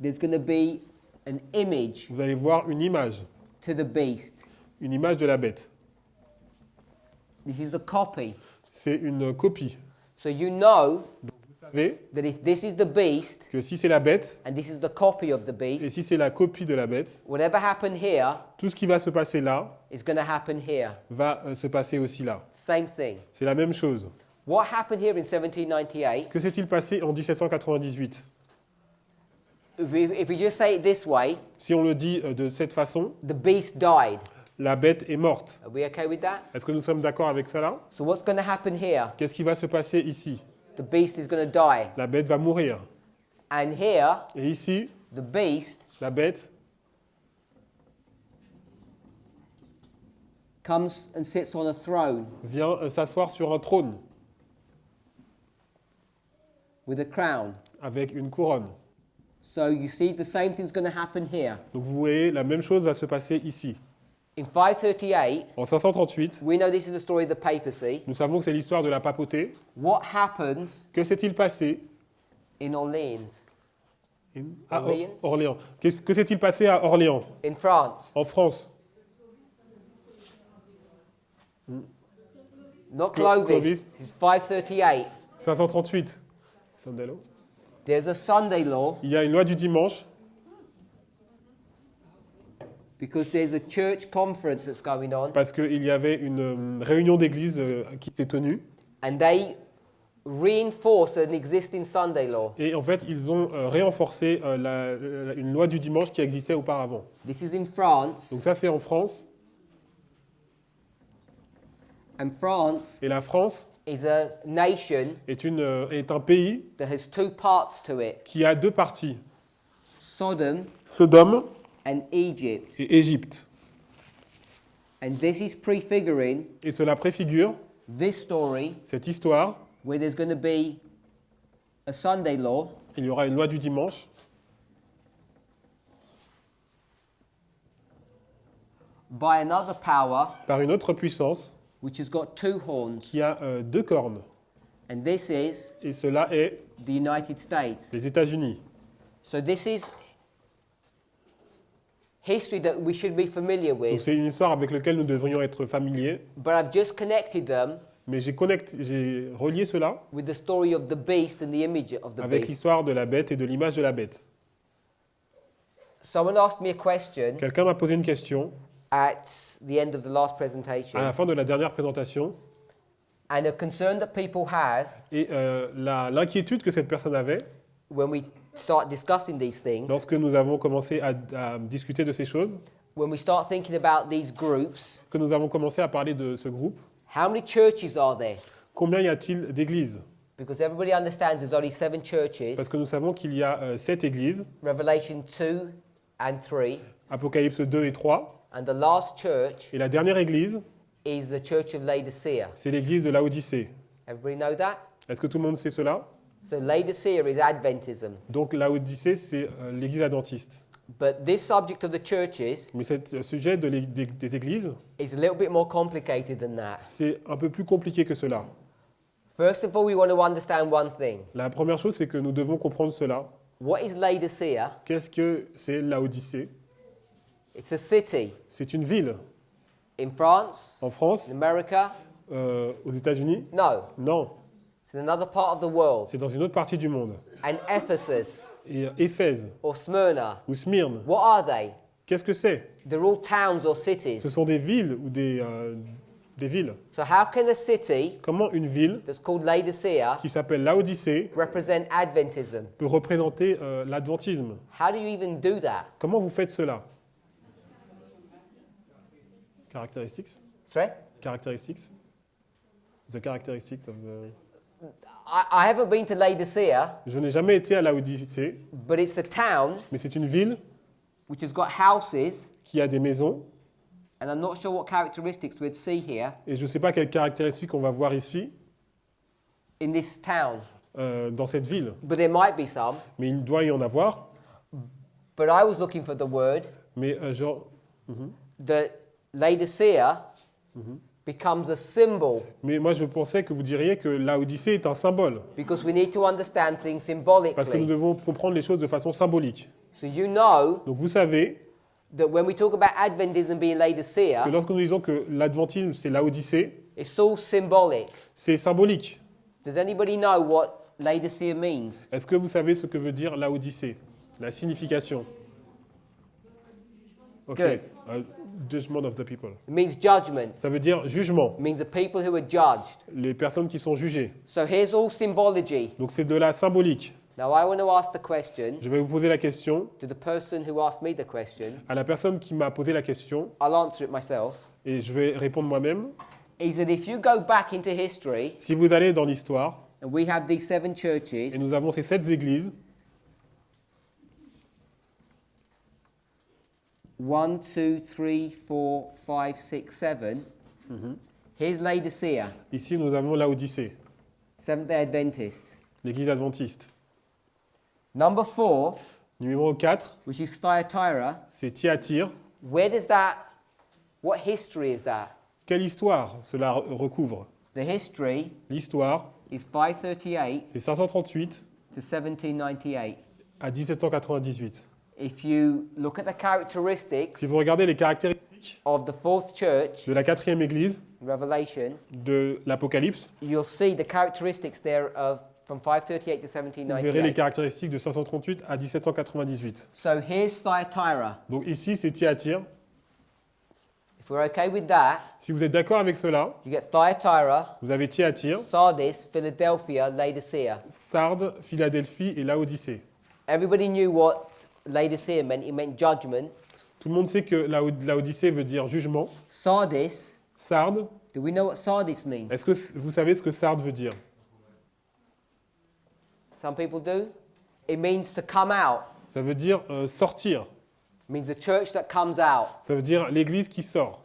there's going to be an image vous allez voir une image de la bête. This is the copy. C'est une copie. So you know Vous savez that if this is the beast que si c'est la bête, and this is the copy of the et beast, si c'est la copie de la bête, whatever happened here tout ce qui va se passer là is going to happen here. va se passer aussi là. Same thing. C'est la même chose. What happened here in 1798? Que s'est-il passé en 1798 ? If we just say it this way, Si on le dit de cette façon, the beast died. la bête est morte. Are we okay with that? Est-ce que nous sommes d'accord avec ça là ? So what's going to happen here? Qu'est-ce qui va se passer ici ? The beast is going to die. La bête va mourir. And here, Et ici, the beast la bête comes and sits on a throne vient s'asseoir sur un trône with a crown. avec une couronne. So you see the same thing's going to happen here. Donc vous voyez, la même chose va se passer ici. In 538, En 538, we know this is the story of the papacy. nous savons que c'est l'histoire de la papauté. What happens Que s'est-il passé in Orleans, à Orléans. Orléans? Que s'est-il passé à Orléans, in France? en France? Not Clovis. Clovis. It's 538. 538. Sandello. There's a Sunday law Il y a une loi du dimanche because there's a church conference that's going on, parce qu'il y avait une réunion d'église qui s'est tenue. and they reinforce an existing Sunday law. Et en fait, ils ont renforcé une loi du dimanche qui existait auparavant. This is in France, Donc ça, c'est en France. and France Et la France is a nation est un pays that has two parts to it, qui a deux parties, Sodom Sodome and Egypt. et Égypte. And this is prefiguring Et cela préfigure this story cette histoire. where there's going to be a Sunday law Il y aura une loi du dimanche by another power par une autre puissance which has got two horns, qui a deux cornes. and this is Et cela est the United States. les États-Unis. So this is history that we should be familiar Donc with, c'est une histoire avec laquelle nous devrions être familiers. but I've just connected them Mais j'ai relié cela with the story of the beast and the image of the avec beast. l'histoire de la bête et de l'image de la bête. Someone asked me a question Quelqu'un m'a posé une question at the end of the last à presentation, la fin de la dernière présentation. and a concern that people have Et l'inquiétude que cette personne avait, when we start discussing these things, lorsque nous avons commencé à discuter de ces choses, when we start thinking about these groups, que nous avons commencé à parler de ce groupe, how many churches are there? combien y a-t-il d'églises? Because everybody understands there's only 7 churches, Parce que nous savons qu'il y a 7 églises, Revelation 2 and 3, Apocalypse 2 et 3, and the last church et la dernière église, is the church of Laodicea. c'est l'église de Laodicée. Everybody know that? Est-ce que tout le monde sait cela? So Laodicea is Adventism. Donc Laodicée, c'est l'église adventiste. But this subject of the churches Mais ce sujet des églises, is a little bit more complicated than that. c'est un peu plus compliqué que cela. First of all, we want to understand one thing. La première chose, c'est que nous devons comprendre cela. What is Laodicea? Qu'est-ce que c'est Laodicée? It's a city C'est une ville. in France, En France, in America. aux États-Unis? No, Non, it's in another part of the world. c'est dans une autre partie du monde. And Ephesus Et Éphèse or Smyrna, ou Smyrne, what are they? qu'est-ce que c'est? They're all towns or Ce cities. sont des villes ou des villes. So how can a city Comment une ville that's called Laodicea qui s'appelle Laodicée represent Adventism? peut représenter l'adventisme? How do you even do that? Comment vous faites cela? Characteristics? Sorry? Characteristics? The characteristics of the... I haven't been to Laodicea, Je n'ai jamais été à Laodicée, but it's a town mais c'est une ville which has got houses, qui a des maisons, and I'm not sure what characteristics we'd see here et je ne sais pas quelles caractéristiques on va voir ici, in this town, dans cette ville, but there might be some. mais il doit y en avoir. But I was looking for the word Mais genre, that Laodicea becomes a symbol, mais moi je pensais que vous diriez que Laodicée est un symbole, because we need to understand things parce que nous symbolically. devons comprendre les choses de façon symbolique. So you know Donc vous savez that when we talk about Adventism being que Laodicea, lorsque nous disons que l'adventisme c'est Laodicée, it's all symbolic. c'est symbolique. Does anybody know what Laodicea means? Est-ce que vous savez ce que veut dire Laodicée? La signification. Ok. Good. Judgment of the people. It means judgment. Ça veut dire jugement. It means the people who are judged. Les personnes qui sont jugées. So here's all symbology. Donc c'est de la symbolique. Now I want to ask the question Je vais vous poser la question to the person who asked me the question. à la personne qui m'a posé la question I'll answer it myself. et je vais répondre moi-même. Is that if you go back into history, Si vous allez dans l'histoire and we have these 7 et churches, nous avons ces 7 églises, 1, 2, 3, 4, 5, 6, 7. Here's Laodicea, ici nous avons Laodicée, Seventh-day Adventist. l'église adventiste. Number 4, Numéro 4, which is Thyatira. c'est Thyatire. Where does that, what history is that? Quelle histoire cela recouvre? The history L'histoire, is 538 c'est 538 to 1798. à 1798. If you look at the characteristics Si vous regardez les caractéristiques of the 4th church, de la 4e église Revelation, de l'Apocalypse, you'll see the characteristics there of from 538 to vous verrez les 1798. caractéristiques de 538 à 1798. So here's Thyatira. Donc ici, c'est Thyatire. If we're okay with that, Si vous êtes d'accord avec cela, you get Thyatira, vous avez Thyatire, Sardis, Philadelphia, Laodicea. Sardes, Philadelphie et Laodicée. Everybody knew what Laodicea meant. It meant judgment. Tout le monde sait que Laodicée veut dire jugement. Sardis, Sardes, do we know what Sardis means? est-ce que vous savez ce que Sardes veut dire? Some people do. It means to come out. Ça veut dire sortir. It means the church that comes out. Ça veut dire l'église qui sort.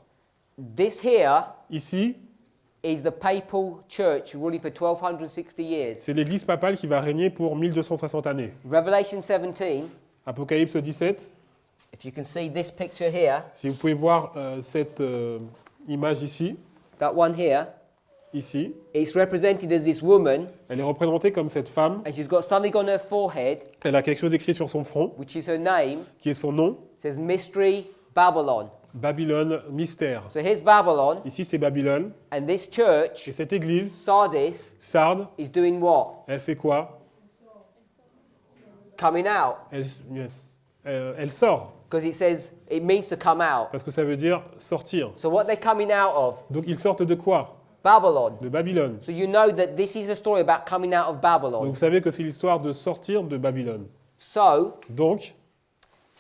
This here Ici, is the papal church ruling for 1260 years. c'est l'église papale qui va régner pour 1260 années. Revelation 17, Apocalypse 17, if you can see this picture here, si vous pouvez voir cette image ici, that one here, ici, it's represented as this woman, elle est représentée comme cette femme. and she's got something on her forehead, Elle a quelque chose écrit sur son front, which is her name. qui est son nom, It says Mystery Babylon. Babylone, mystère. So here's Babylon, Ici, c'est Babylone. and this church, Et cette église, Sardis, Sardes, is doing what? elle fait quoi? Coming out. Elle sort, Because it says it means to come out. parce que ça veut dire sortir. So what they're coming out of? Donc ils sortent de quoi? Babylon. de Babylone. So you know that this is a story about coming out of Donc Babylon. vous savez que c'est l'histoire de sortir de Babylone. So, Donc,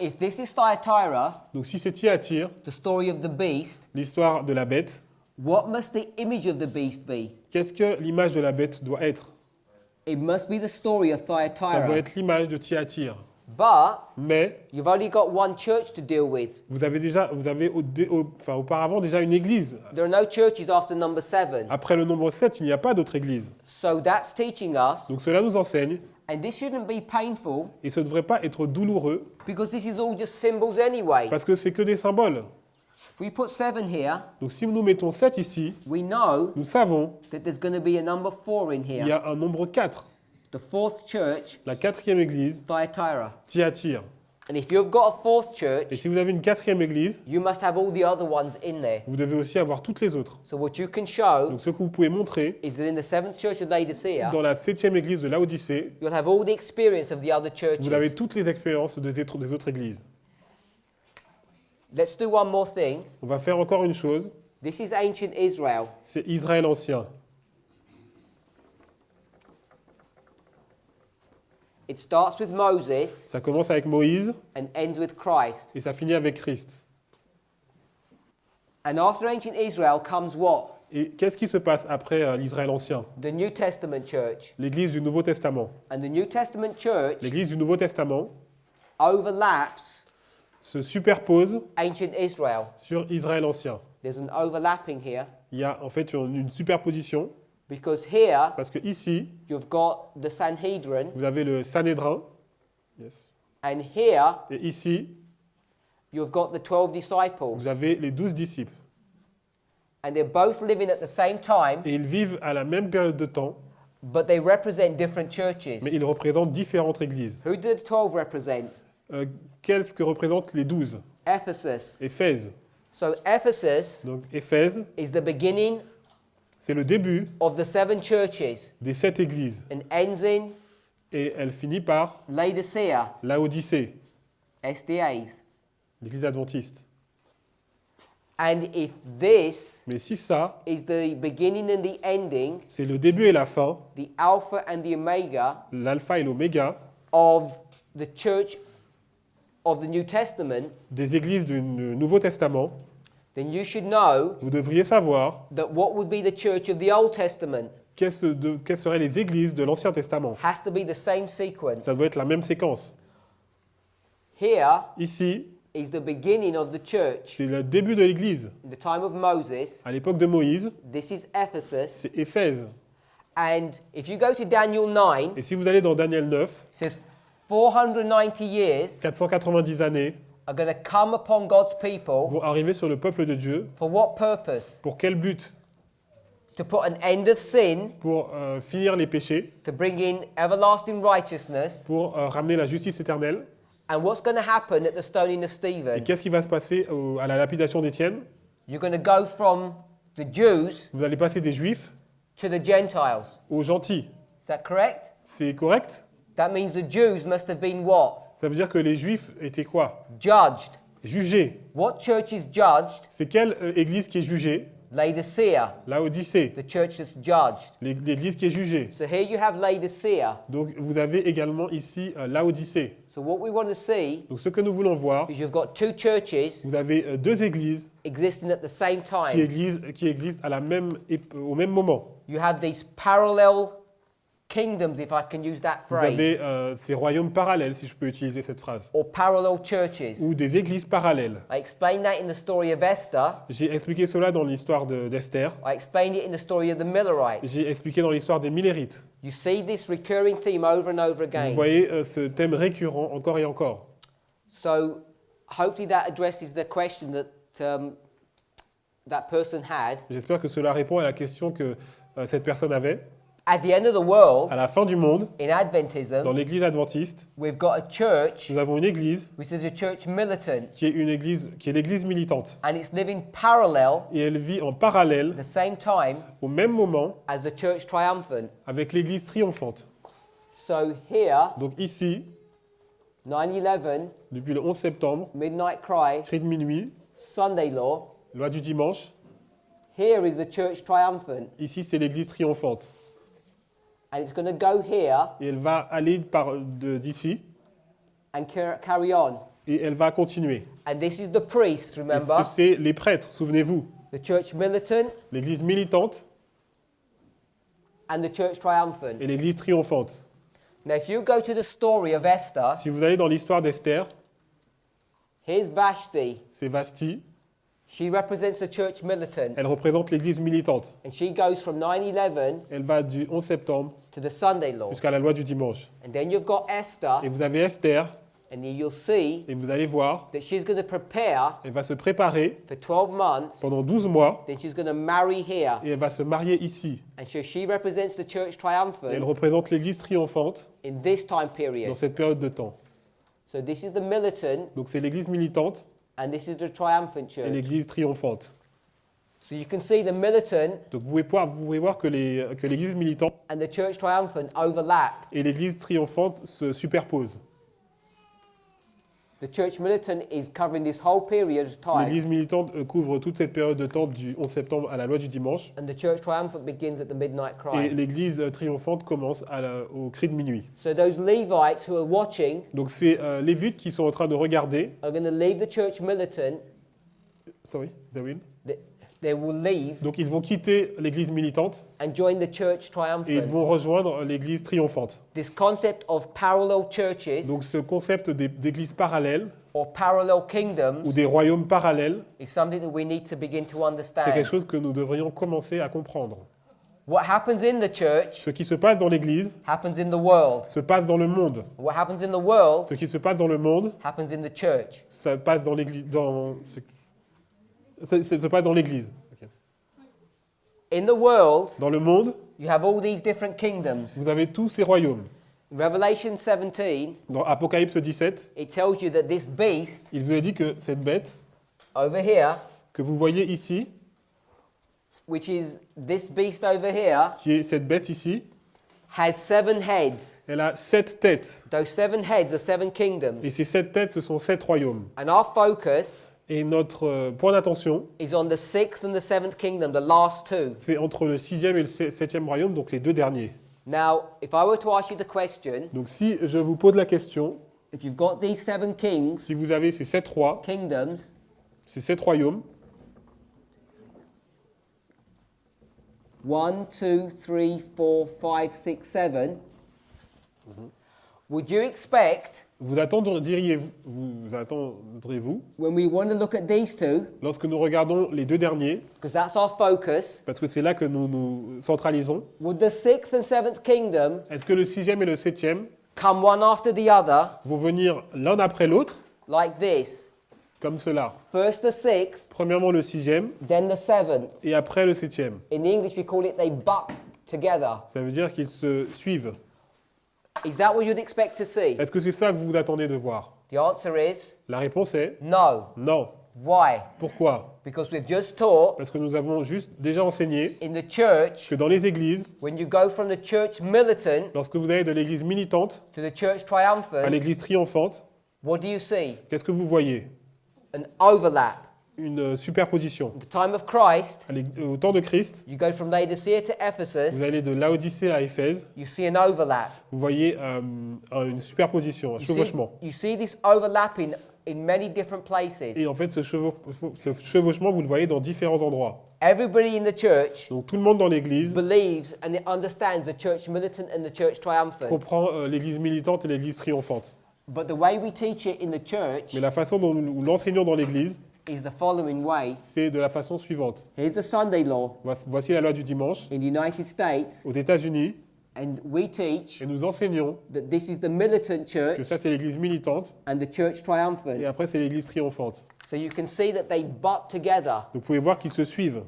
if this is Thyatira, si c'est Thyatire, the story of the beast, l'histoire de la bête, what must the image of the beast be? qu'est-ce que l'image de la bête doit être? It must be the story of Ça doit Thyatira. être l'image de Thyatire. But Mais you've only got one church to deal with. vous avez auparavant déjà une église. There are no churches after number 7. Après le nombre 7, il n'y a pas d'autre église. So that's teaching us, Donc cela nous enseigne, and this shouldn't be painful et ce ne devrait pas être douloureux, because this is all just symbols anyway. parce que c'est que des symboles. If we put 7 here, Donc si nous mettons 7 ici, we know nous savons that there's going to be a number 4 in qu'il here. y a un nombre 4, The fourth church, la quatrième église, Thyatira. Thyatire. And if you've got a fourth Et church, si vous avez une quatrième église, you must have all the other ones in there. vous devez aussi avoir toutes les autres. So what you can show Donc ce que vous pouvez montrer, is that in the seventh church of Laodicea, dans la septième église de Laodicée, you'll have all the experience of the other vous avez churches. toutes les expériences des autres églises. Let's do one more thing. On va faire encore une chose, This is ancient Israel. c'est Israël ancien. It starts with Moses Ça commence avec Moïse and ends with Christ. et ça finit avec Christ. And after ancient Israel comes what? Et qu'est-ce qui se passe après l'Israël ancien? The New Testament church. L'église du Nouveau Testament. And the New Testament church L'église du Nouveau Testament overlaps se superpose ancient Israel. sur Israël ancien. There's an overlapping here Il y a en fait une superposition because here parce que ici, you've got the Sanhedrin vous avez le Sanhédrin. Yes. and here Et ici, you've got the 12 disciples. vous avez les 12 disciples. And they're both living at the same time, Et ils vivent à la même période de temps, but they represent different churches. mais ils représentent différentes églises. Who do the 12 represent? Qu'est-ce que représentent les 12? Ephesus. Éphèse. So Ephesus Donc Éphèse, is the beginning c'est le début of the 7 churches des 7 églises. and ends in Et elle finit par Laodicea, Laodicée, SDAs. l'église adventiste. And if this Mais si ça, is the beginning and the ending, c'est le début et la fin, the Alpha and the Omega l'alpha et l'oméga, of the church of the New Testament, des églises du Nouveau Testament, then you should know vous devriez savoir that what would be the church of the Old Testament quelles seraient les églises de l'Ancien Testament. has to be the same sequence. Ça doit être la même séquence. Here Ici, is the beginning of the church. c'est le début de l'église. In the time of Moses, À l'époque de Moïse, this is Ephesus. c'est Éphèse. And if you go to Daniel 9, Et si vous allez dans Daniel 9, it says 490 years 490 années are going to come upon God's people. vont arriver sur le peuple de Dieu. For what purpose? Pour quel but? To put an end of sin, Pour finir les péchés, to bring in everlasting righteousness. pour ramener la justice éternelle. And what's going to happen at the stoning of Et Stephen? qu'est-ce qui va se passer à la lapidation d'Étienne? You're going to go from the Jews Vous allez passer des juifs to the Gentiles. aux gentils. Is that correct? C'est correct? That means the Jews must have been what? Ça veut dire que les juifs étaient quoi? Judged. Jugés. What church is judged? C'est quelle église qui est jugée? Laodicea, Laodicée. the church that's judged. L'église qui est jugée. So here you have Laodicea. Donc vous avez également ici Laodicée. So what we want to see Donc ce que nous voulons voir, is you've got two churches vous avez deux églises existing at the same time. qui existent au même moment. You have these parallel kingdoms, if I can use that Vous phrase, avez ces royaumes parallèles, si je peux utiliser cette phrase, or parallel churches. ou des églises parallèles. I explained that in the story of Esther. J'ai expliqué cela dans l'histoire d'Esther. I explained it in the story of the Millerites. J'ai expliqué dans l'histoire des Millérites. You see this recurring theme over and over Vous again. voyez ce thème récurrent encore et encore. So hopefully that addresses the question that person had. J'espère que cela répond à la question que cette personne avait. At the end of the world, À la fin du monde, in Adventism, dans l'église adventiste, we've got a church nous avons une église which is a church militant, qui est l'église militante. and it's living parallel Et elle vit en parallèle, at the same time au même moment, as the church triumphant. avec l'église triomphante. So here, Donc ici, 9/11, depuis le 11 septembre, Midnight Cry, cri de minuit, Sunday Law. loi du dimanche, Here is the church triumphant. Ici, c'est l'église triomphante. And it's going to go here Et elle va aller d'ici and carry on. et elle va continuer. And this is the priests, Et remember? c'est les prêtres, souvenez-vous. The church militant L'église militante and the church triumphant. et l'église triomphante. Now, if you go to the story of Esther, Si vous allez dans l'histoire d'Esther, here's Vashti. c'est Vashti. She represents the church militant. Elle représente l'église militante. And she goes from 9/11 Elle va du 11 septembre to the Sunday law. jusqu'à la loi du dimanche. And then you've got Esther, Et vous avez Esther, and you'll see et vous allez voir, that she's going to prepare elle va se préparer for 12 months. pendant 12 mois Then she's going to marry here. et elle va se marier ici. And so she represents the church Et elle triumphant représente l'église triomphante in this time dans period. cette période de temps. So this is the militant, Donc c'est l'église militante and this is the triumphant et church. l'église triomphante. So you can see the militant Donc vous pouvez voir que l'église militante and the church triumphant overlap. et l'église triomphante se superposent. The church militant is covering this whole period of time, L'église militante couvre toute cette période de temps du 11 septembre à la loi du dimanche. and the church triumphant begins at the midnight Et cry. l'église triomphante commence au cri de minuit. So those Levites who are watching Donc c'est les Lévites qui sont en train de regarder. are going to leave the church militant. Sorry, they will. They will leave Donc ils vont quitter l'église militante and join the church et ils triumphant. vont rejoindre l'église triomphante. This concept of parallel churches Donc ce concept d'église parallèle or parallel ou kingdoms des royaumes parallèles, is something that we need to begin to c'est quelque understand. chose que nous devrions commencer à comprendre. What happens in the church Ce qui se passe dans l'église happens in the world. se passe dans le monde. What happens in the world Ce qui se passe dans le monde, happens in the church. ça passe dans l'église. Ça se passe dans l'église. Ok. In the world, Dans le monde, you have all these different kingdoms. vous avez tous ces royaumes. In Revelation 17, Dans Apocalypse 17, it tells you that this beast il vous est dit que cette bête over here, que vous voyez ici, which is this beast over here, qui est cette bête ici, has 7 heads. elle a 7 têtes. Those 7 heads are 7 kingdoms. Et ces 7 têtes, ce sont 7 royaumes. And our focus Et notre point d'attention, is on the 6th and the 7th kingdom, the last two. c'est entre le 6e et le 7e royaume, donc les deux derniers. Now, if I were to ask you the question, Donc si je vous pose la question, if you've got these 7 kings, si vous avez ces 7 rois, kingdoms, ces 7 royaumes, 1, 2, 3, 4, 5, 6, 7, would you expect, vous attendrez-vous, when we want to look at these two, lorsque nous regardons les deux derniers, because that's our focus, parce que c'est là que nous nous centralisons, would the 6th and 7th kingdom est-ce que le 6e et le 7e come one after the other vont venir l'un après l'autre, like this? comme cela? First the 6th, Premièrement le 6e then the 7th. et après le 7e. In English we call it they butt together. Ça veut dire qu'ils se suivent. Is that what you'd expect to see? Est-ce que c'est ça que vous vous attendez de voir? The answer is La réponse est no. non. Why? Pourquoi? Because we've just taught Parce que nous avons juste déjà enseigné in the church, que dans les églises, when you go from the church militant lorsque vous allez de l'église militante to the church à triumphant, l'église triomphante, what do you see? qu'est-ce que vous voyez? An overlap. Une superposition. At the time of Christ, Au temps de Christ, you go from Laodicea to vous Ephesus, allez de Laodicée à Éphèse, you see an overlap. vous voyez une superposition, un chevauchement. You see this overlapping in many different places. Et en fait, ce chevauchement, vous le voyez dans différents endroits. Everybody in the church Donc tout le monde dans l'église believes and understands the church militant and the church triumphant. comprend l'église militante et l'église triomphante. But the way we teach it in the church Mais la façon dont nous l'enseignons dans l'église, is the following way. c'est de la façon suivante. Here's the Sunday law Voici la loi du dimanche in the United States, aux États-Unis, and we teach et nous enseignons that this is the militant que church ça c'est l'église militante, and the church triumphant. et après c'est l'église triomphante. So you can see that they butt together. Vous pouvez voir qu'ils se suivent.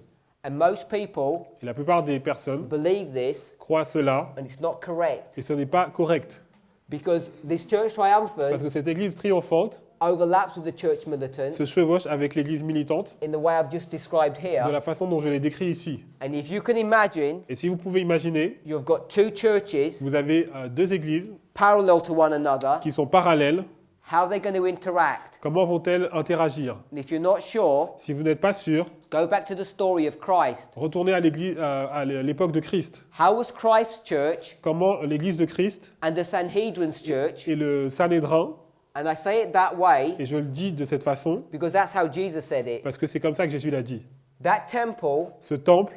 And most people Et la plupart des personnes believe this, croient cela, and it's not correct. et ce n'est pas correct. Because this church Parce triumphant que cette église triomphante overlaps with the church militant se chevauche avec l'église militante in the way I've just described de here. la façon dont je l'ai décrit ici. And if you can imagine, Et si vous pouvez imaginer, you've got two churches vous avez deux églises parallel to one another. qui sont parallèles. How are they going to interact? Comment vont-elles interagir? And if you're not sure, Si vous n'êtes pas sûr, Go back to the story of Christ. Retournez à l'église, à l'époque de Christ. How was Christ's church Comment l'église de Christ and the Sanhedrin's church, et le Sanhédrin, and I say it that way et je le dis de cette façon, because that's how Jesus said it. parce que c'est comme ça que Jésus l'a dit. That temple, Ce temple,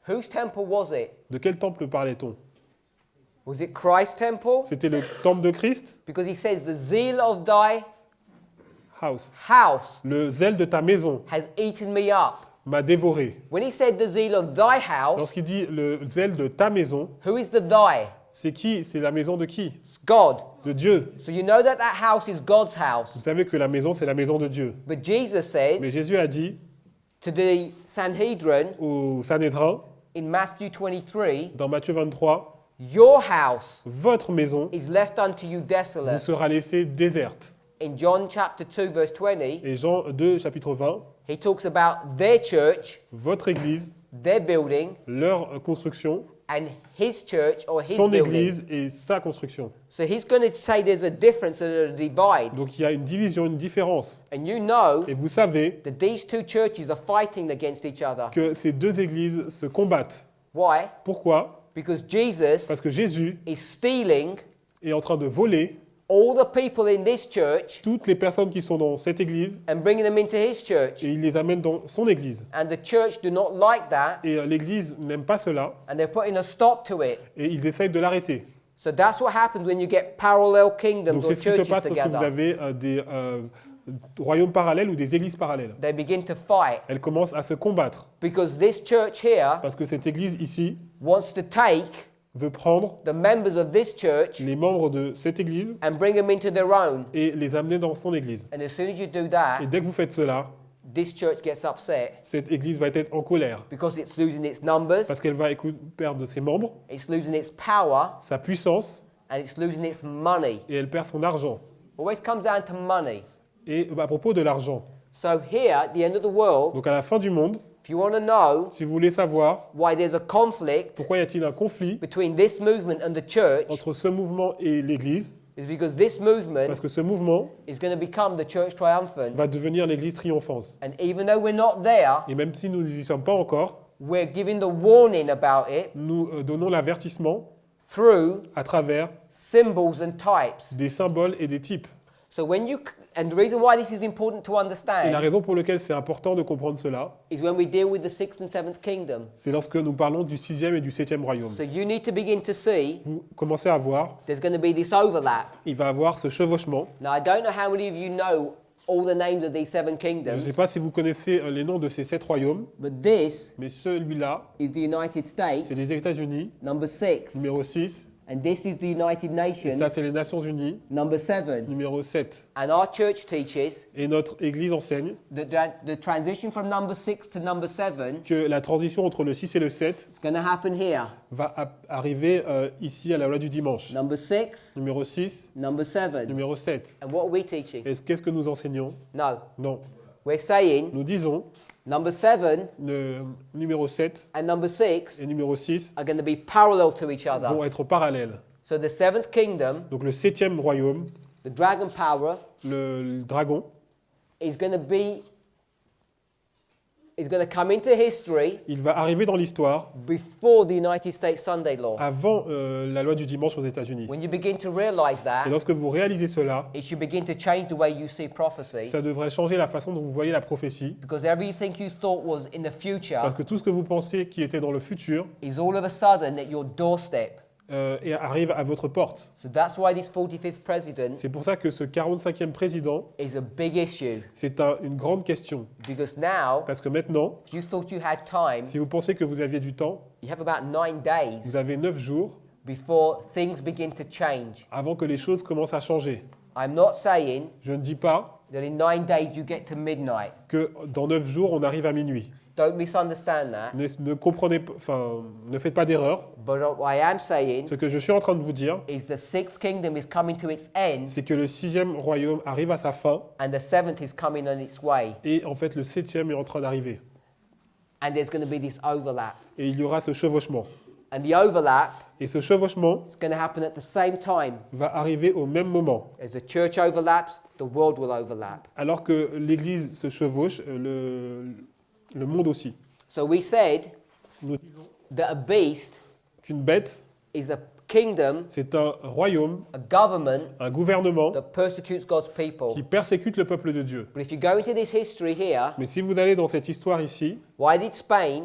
whose temple was it? de quel temple parlait-on? Was it Christ's temple? C'était le temple de Christ? Because he says, the zeal of thy House. house Le zèle de ta maison has eaten me up. m'a dévoré. When he said the zeal of thy house, Lorsqu'il dit le zèle de ta maison, who is the thy? c'est qui? C'est la maison de qui? It's God. De Dieu. So you know that that house is God's house. Vous savez que la maison, c'est la maison de Dieu. But Jesus said Mais Jésus a dit to the Sanhedrin au Sanhédrin, in Matthew 23, dans Matthieu 23, your house votre maison is left unto you vous desolate. sera laissée déserte. In John chapter 2 verse 20, Et Jean 2, chapitre 20, he talks about their church, votre église, their building, leur construction, and his church or his son building. église et sa construction. So he's going to say there's a difference and a divide. Donc il y a une division, une différence. And you know Et vous savez that these two churches are fighting against each other. que ces deux églises se combattent. Why? Pourquoi? Because Jesus Parce que Jésus is stealing est en train de voler all the people in this church toutes les personnes qui sont dans cette église and bringing them into his church. et il les amène dans son église. And the church do not like that, Et l'église n'aime pas cela and they're putting a stop to it. et ils essayent de l'arrêter. So that's what happens when you get parallel kingdoms Donc or c'est ce qui se churches passe lorsque vous together. avez des royaumes parallèles ou des églises parallèles. They begin to fight Elles commencent à se combattre because this church here parce que cette église ici wants to take veut prendre the members of this church les membres de cette église and bring them into their own. et les amener dans son église. And as soon as you do Et that, dès que vous faites cela, this church gets upset cette église va être en colère because it's losing its numbers, parce qu'elle va perdre ses membres, it's losing its power, sa puissance and it's losing its money. et elle perd son argent. Always comes down to money. Et à propos de l'argent, So here, at the end of the world, donc à la fin du monde, if you want to know si vous voulez savoir why there's a conflict pourquoi y a-t-il un conflit between this movement and the church, entre ce mouvement et l'église, is because this movement parce que ce mouvement is going to become the church triumphant. va devenir l'église triomphante. And even though we're not there, Et même si nous n'y sommes pas encore, we're giving the warning about it nous donnons l'avertissement through à travers symbols and types. des symboles et des types. So when you, and the reason why this is important to Et la understand raison pour laquelle c'est important de comprendre cela, is when we deal with the sixth and seventh kingdom. c'est lorsque nous parlons du 6e et du 7e royaume. So you need to begin to see Vous commencez à voir, there's going to be this overlap. il va avoir ce chevauchement. Now I don't know how many of you know all the names of these seven Je ne kingdoms, sais pas si vous connaissez les noms de ces 7 royaumes, but this mais celui-là, is the United States, c'est les États-Unis, number 6, numéro 6, and this is the United et Nations, ça c'est les Nations Unies, number 7. numéro 7. And our church teaches Et notre Église enseigne that the transition from number 6 to number 7 que la transition entre le 6 et le 7 is going to happen here. va arriver ici à la loi du dimanche. Number 6, Numéro 6, number 7. numéro 7. And what are we teaching? Qu'est-ce que nous enseignons? No. Non. We're saying Nous disons number 7 le numéro 7 and number 6 et numéro 6 are going to be parallel to each other. vont être parallèles. So the seventh kingdom, Donc le 7e royaume, the dragon power, le dragon, is going to be, is going to come into history il va arriver dans l'histoire before the United States Sunday law. avant la loi du dimanche aux États-Unis. When you begin to realize Et that, lorsque vous réalisez cela, it should begin to change the way you see prophecy, ça devrait changer la façon dont vous voyez la prophétie, because everything you thought was in the parce future que tout ce que vous pensiez qui était dans le futur is all of a sudden at your doorstep. et arrive à votre porte. So that's why this 45th president C'est pour ça que ce 45e président, is a big issue, c'est une grande question. because now, Parce que maintenant, if you thought you had time, si vous pensez que vous aviez du temps, you have about 9 vous days avez 9 jours before things begin to change. avant que les choses commencent à changer. I'm not saying Je ne dis pas that in 9 days you get to midnight. que dans 9 jours, on arrive à minuit. Don't misunderstand that. Ne faites pas d'erreur. But what I am saying Ce que je suis en train de vous dire, is the sixth kingdom is coming to its end, c'est que le 6e royaume arrive à sa fin and the seventh is coming on its way. et en fait le 7e est en train d'arriver. And there's going to be this overlap. Et il y aura ce chevauchement. And the overlap Et ce chevauchement is going to happen at the same time. va arriver au même moment. As the church overlaps, the world will overlap. Alors que l'Église se chevauche, le monde aussi. So we said Nous disons that a beast qu'une bête, is a kingdom, c'est un royaume, a government un gouvernement that persecutes God's people. qui persécute le peuple de Dieu. But if you go into this history here, Mais si vous allez dans cette histoire ici, why did Spain,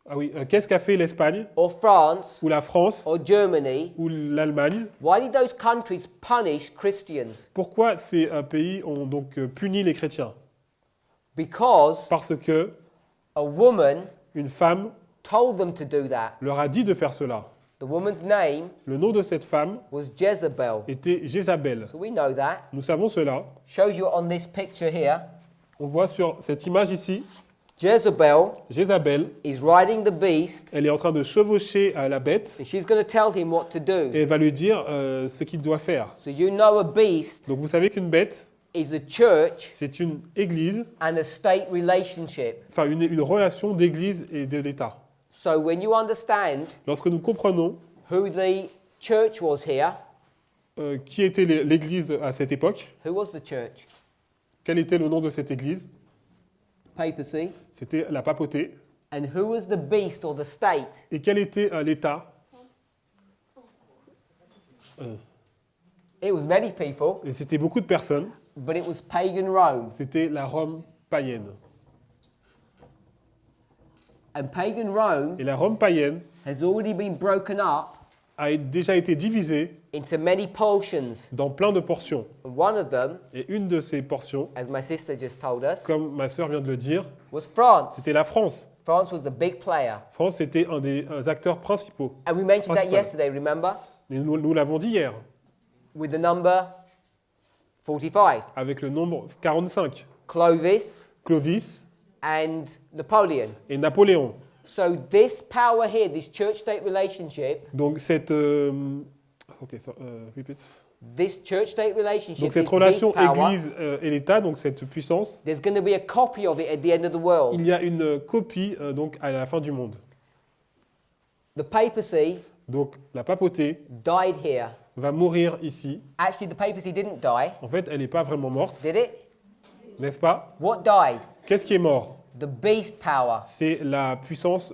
ah oui, qu'est-ce qu'a fait l'Espagne or France, ou la France or Germany, ou l'Allemagne? why did those countries punish Christians? Pourquoi ces pays ont donc puni les chrétiens? Because Parce que a woman une femme told them to do that. leur a dit de faire cela. The woman's name Le nom de cette femme was Jezebel. était Jézabel. So we know that. Nous savons cela. Shows you on this picture here. On voit sur cette image ici, Jezebel Jézabel, is riding the beast, elle est en train de chevaucher la bête and she's going to tell him what to do. et elle va lui dire ce qu'il doit faire. So you know a beast Donc vous savez qu'une bête, is the church c'est une église, and a state relationship. enfin une relation d'église et de l'État. So when you understand Lorsque nous comprenons who the church was here, qui était l'église à cette époque, who was the church? quel était le nom de cette église? Papacy. C'était la papauté. And who was the beast or the state? Et quel était l'État? It was many people, Et c'était beaucoup de personnes. but it was pagan Rome. C'était la Rome païenne. And pagan Rome Et la Rome païenne has already been broken up a déjà été divisée into many portions. dans plein de portions. And one of them, Et une de ces portions, as my sister just told us, comme ma sœur vient de le dire, was France. c'était la France. France was the big player. France était un des acteurs principaux. And we mentioned that Principal. yesterday, remember? Et nous l'avons dit hier, With the number 45. avec le nombre 45. Clovis Clovis and Napoleon. et Napoléon. So this power here, this church-state relationship, Donc cette... repeat. this church-state relationship, Donc cette this relation beast power, Église et l'État, donc cette puissance, there's going to be a copy of it at the end of the world. il y a une copie donc à la fin du monde. The papacy Donc la papauté died here. va mourir ici. Actually, the papacy didn't die, En fait, elle n'est pas vraiment morte, did it? n'est-ce pas? What died? Qu'est-ce qui est mort? The beast power. C'est la puissance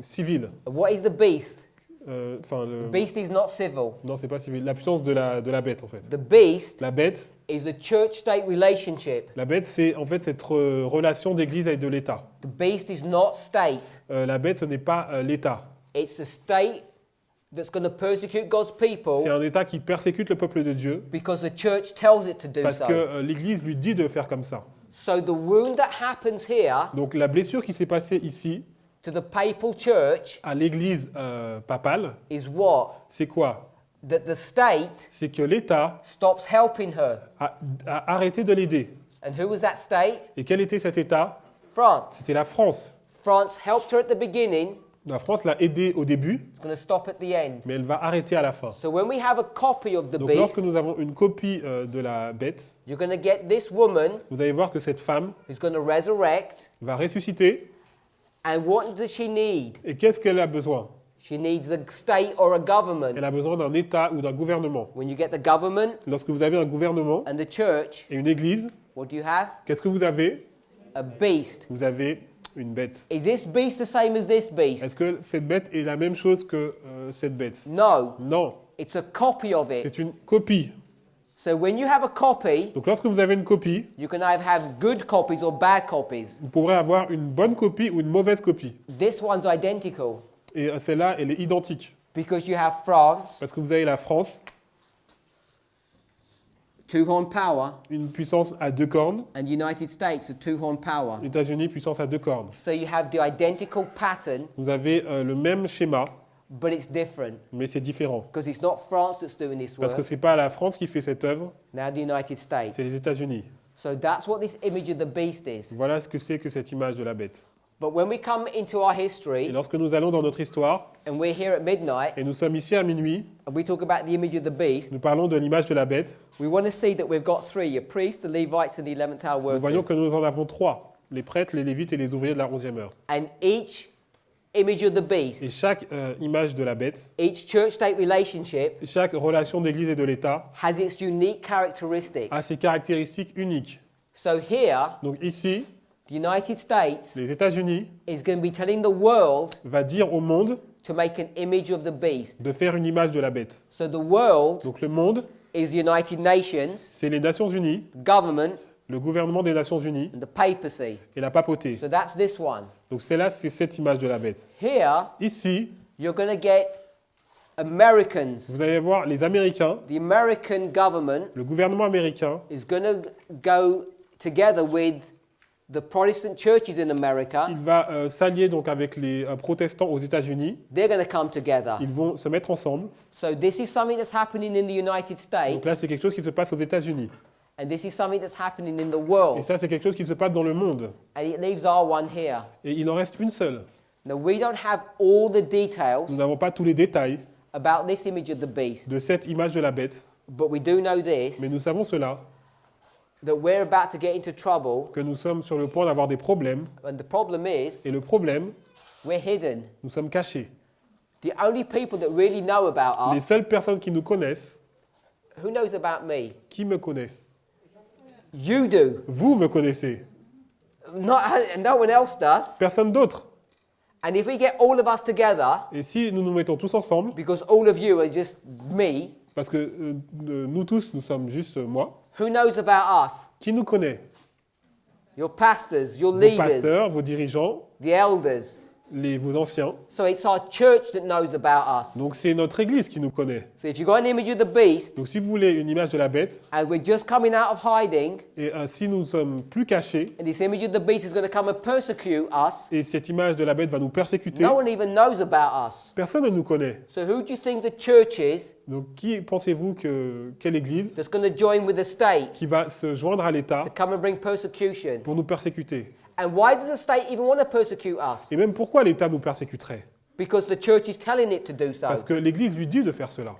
civile. What is the beast? Enfin, The beast is not civil. non, c'est pas civil. La puissance de la bête, en fait. The beast La bête, is the church-state relationship. c'est en fait cette relation d'église et de l'État. The beast is not state. La bête, ce n'est pas l'État. It's the state that's going to persecute God's C'est people un État qui persécute le peuple de Dieu because the church tells it to do parce so. que l'Église lui dit de faire comme ça. So the wound that happens here Donc la blessure qui s'est passée ici, to the papal church à l'Église papale, is what? c'est quoi? That the state C'est que l'État stops helping her. a arrêté de l'aider. And who was that state? Et quel était cet État? France. C'était la France. France helped her at the beginning. La France l'a aidé au début, It's going to stop at the end. mais elle va arrêter à la fin. So when we have a copy of the Donc lorsque beast, nous avons une copie de la bête, you're going to get this woman vous allez voir que cette femme who's going to resurrect. va ressusciter. And what does she need? Et qu'est-ce qu'elle a besoin? She needs a state or a government. Elle a besoin d'un État ou d'un gouvernement. When you get the government Lorsque vous avez un gouvernement and the church, et une église, what do you have? qu'est-ce que vous avez? A beast. Vous avez une bête. Is this beast the same as this beast? Est-ce que cette bête est la même chose que cette bête? No. Non, It's a copy of it. c'est une copie. So when you have a copy, Donc lorsque vous avez une copie, you can either have good copies or bad copies. vous pourrez avoir une bonne copie ou une mauvaise copie. This one's identical Et celle-là, elle est identique. because you have France, Parce que vous avez la France, two-horn power, une puissance à deux cornes, and United States, a two-horn power. les États-Unis, puissance à deux cornes. So you have the identical pattern, Vous avez le même schéma, but it's different mais c'est différent. because it's not France that's doing this Parce que work, ce n'est pas la France qui fait cette œuvre, now the United States. c'est les États-Unis. So that's what this image of the beast is. Voilà ce que c'est que cette image de la bête. But when we come into our Et history, lorsque nous allons dans notre histoire, and we're here at midnight, et nous sommes ici à minuit, and we talk about the image of the beast, nous parlons de l'image de la bête, we want to see that we've got three, your priests, the Levites, and the 11th hour nous voyons workers. que nous en avons trois, les prêtres, les lévites et les ouvriers de la 11e heure. And each image of the Et beast, chaque image de la bête, each church-state relationship chaque relation d'église et de l'État has its unique characteristics. a ses caractéristiques uniques. So here, Donc ici, the United States les États-Unis is going to be telling the world va dire au monde to make an image of the beast. de faire une image de la bête. So the world Donc le monde, is the United Nations, c'est les Nations Unies, government, le gouvernement des Nations Unies and the papacy. et la papauté. So that's this one. Donc c'est cette image de la bête. Here, Ici, you're going to get Americans. vous allez voir les Américains, The American government le gouvernement américain is going to go together with the Protestant churches in America. il va s'allier donc avec les protestants aux États-Unis. They're going to come together. Ils vont se mettre ensemble. So this is something that's happening in the United States, Donc là, c'est quelque chose qui se passe aux États-Unis. and this is something that's happening in the Et world. ça, c'est quelque chose qui se passe dans le monde. And it leaves our one here. Et il en reste une seule. Now, we don't have all the details Nous n'avons pas tous les détails about this image of the beast, de cette image de la bête, but we do know this, mais nous savons cela, that we're about to get into trouble, que nous sommes sur le point d'avoir des problèmes. and the problem is Et le problème, we're hidden. nous sommes cachés. The only people that really know about Les us, seules personnes qui nous connaissent, who knows about me? qui me connaissent? You do. Vous me connaissez. No one else does. Personne d'autre. And if we get all of us together, Et si nous nous mettons tous ensemble, because all of you are just me, parce que nous tous, nous sommes juste moi, who knows about us? qui nous connaît? Your pastors, your Vos leaders, pasteurs, vos dirigeants, the elders. vos anciens. So it's our church that knows about us. Donc c'est notre Église qui nous connaît. So if you've got an image of the beast, Donc si vous voulez une image de la bête, and we're just coming out of hiding, et si nous sommes plus cachés, and this image of the beast is going to come and persecute us, et cette image de la bête va nous persécuter, no one even knows about us. personne ne nous connaît. So who do you think the church is Donc qui pensez-vous quelle Église that's going to join with the state qui va se joindre à l'État to come and bring persecution? pour nous persécuter? And why does the state even want to persecute us? Et même pourquoi l'État nous persécuterait? Because the church is telling it to do Parce so. que l'Église lui dit de faire cela.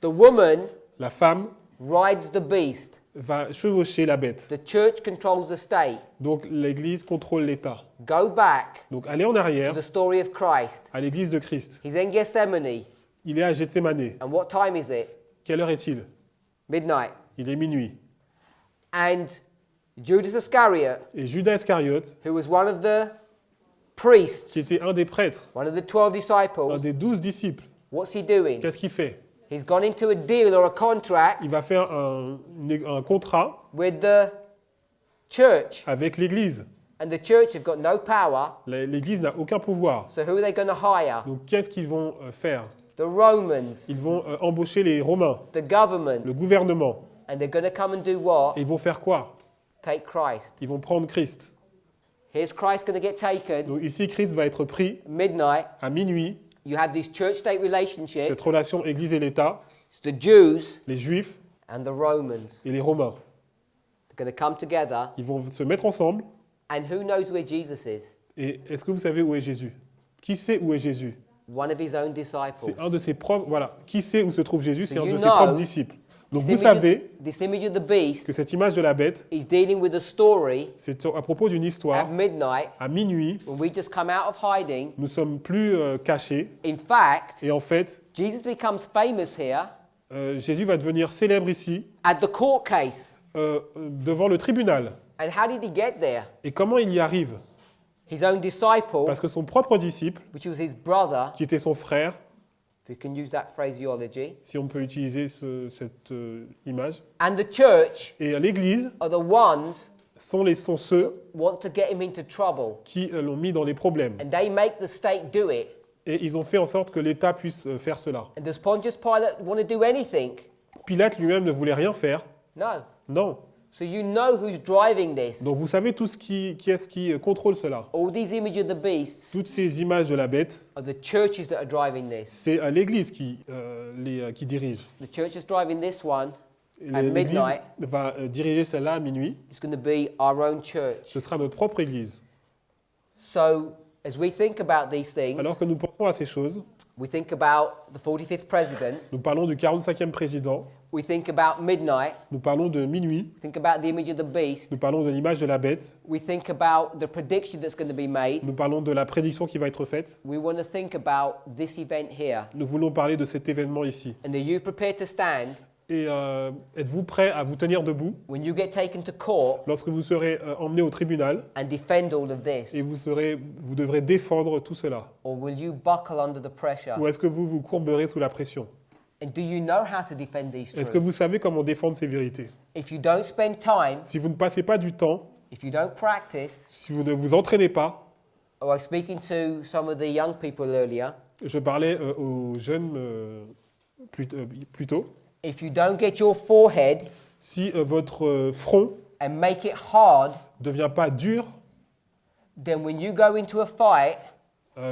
The woman La femme rides the beast. va chevaucher la bête. The church controls the state. Donc l'Église contrôle l'État. Go back Donc allez en to arrière the story of Christ. à l'Église de Christ. He's in Gethsemane. Il est à Gethsémané. And what time is it? Quelle heure est-il? Midnight. Il est minuit. And Judas Iscariot, Et Judas Iscariote, who was one of the qui priests, était un des prêtres, one of the 12 un disciples, des 12 disciples, what's he doing? qu'est-ce qu'il fait? He's gone into a deal or a contract Il va faire un contrat with the church. avec l'Église. And the church have got no power. L'Église n'a aucun pouvoir. So who are they going to hire? Donc qu'est-ce qu'ils vont faire? The Romans, Ils vont embaucher les Romains, the government. le gouvernement. And they're going to come and do what? Et ils vont faire quoi? Take Christ. Ils vont prendre Christ. Here's Christ going to get taken. Donc ici, Christ va être pris Midnight. à minuit. You have this church-state relationship. Cette relation Église et l'État, It's the Jews les Juifs and the Romans. et les Romains, They're going to come together. ils vont se mettre ensemble. And who knows where Jesus is? Et est-ce que vous savez où est Jésus? Qui sait où est Jésus? One of his own disciples. C'est un de ses propres. Voilà. Qui sait où se trouve Jésus? C'est un you de ses know propres disciples. Donc vous savez This image of the beast que cette image de la bête, is dealing with a story c'est à propos d'une at histoire. midnight À minuit, when we just come out of hiding. nous sommes plus cachés. In fact, Et en fait, Jesus becomes famous here Jésus va devenir célèbre ici, at the court case. devant le tribunal. And how did he get there? Et comment il y arrive? His own disciple, Parce que son propre disciple, which was his brother, qui était son frère, if you can use that phraseology, si on peut utiliser cette image, and the church et l'Église are the ones sont ceux who want to get him into trouble. qui l'ont mis dans les problèmes. And they make the state do it. Et ils ont fait en sorte que l'État puisse faire cela. And does Pontius Pilate want to do anything? Pilate lui-même ne voulait rien faire. No. Non. So you know who's driving this. Donc vous savez tout qui est-ce qui contrôle cela. All these images of the beasts Toutes ces images de la bête, are the churches that are driving this. c'est l'Église qui dirige. The church is driving this one. Et At l'Église midnight. va diriger celle-là à minuit. It's going to be our own church. Ce sera notre propre Église. So as we think about these things, Alors que nous pensons à ces choses, we think about the 45th president, nous parlons du 45e président, we think about midnight, nous parlons de minuit, we think about the image of the beast, nous parlons de l'image de la bête, we think about the prediction that's going to be made. nous parlons de la prédiction qui va être faite. We want to think about this event here. Nous voulons parler de cet événement ici. And are you prepared to stand Et êtes-vous prêt à vous tenir debout when you get taken to court lorsque vous serez emmené au tribunal and defend all of this? et vous devrez défendre tout cela? Or will you buckle under the pressure? Ou est-ce que vous vous courberez sous la pression? And do you know how to defend these Est-ce que truths? vous savez comment défendre ces vérités? If you don't spend time, Si vous ne passez pas du temps, if you don't practice, si vous ne vous entraînez pas, I was speaking to some of the young people earlier, je parlais aux jeunes plus tôt, if you don't get your forehead si votre front and make it hard, ne devient pas dur, then when you go into a fight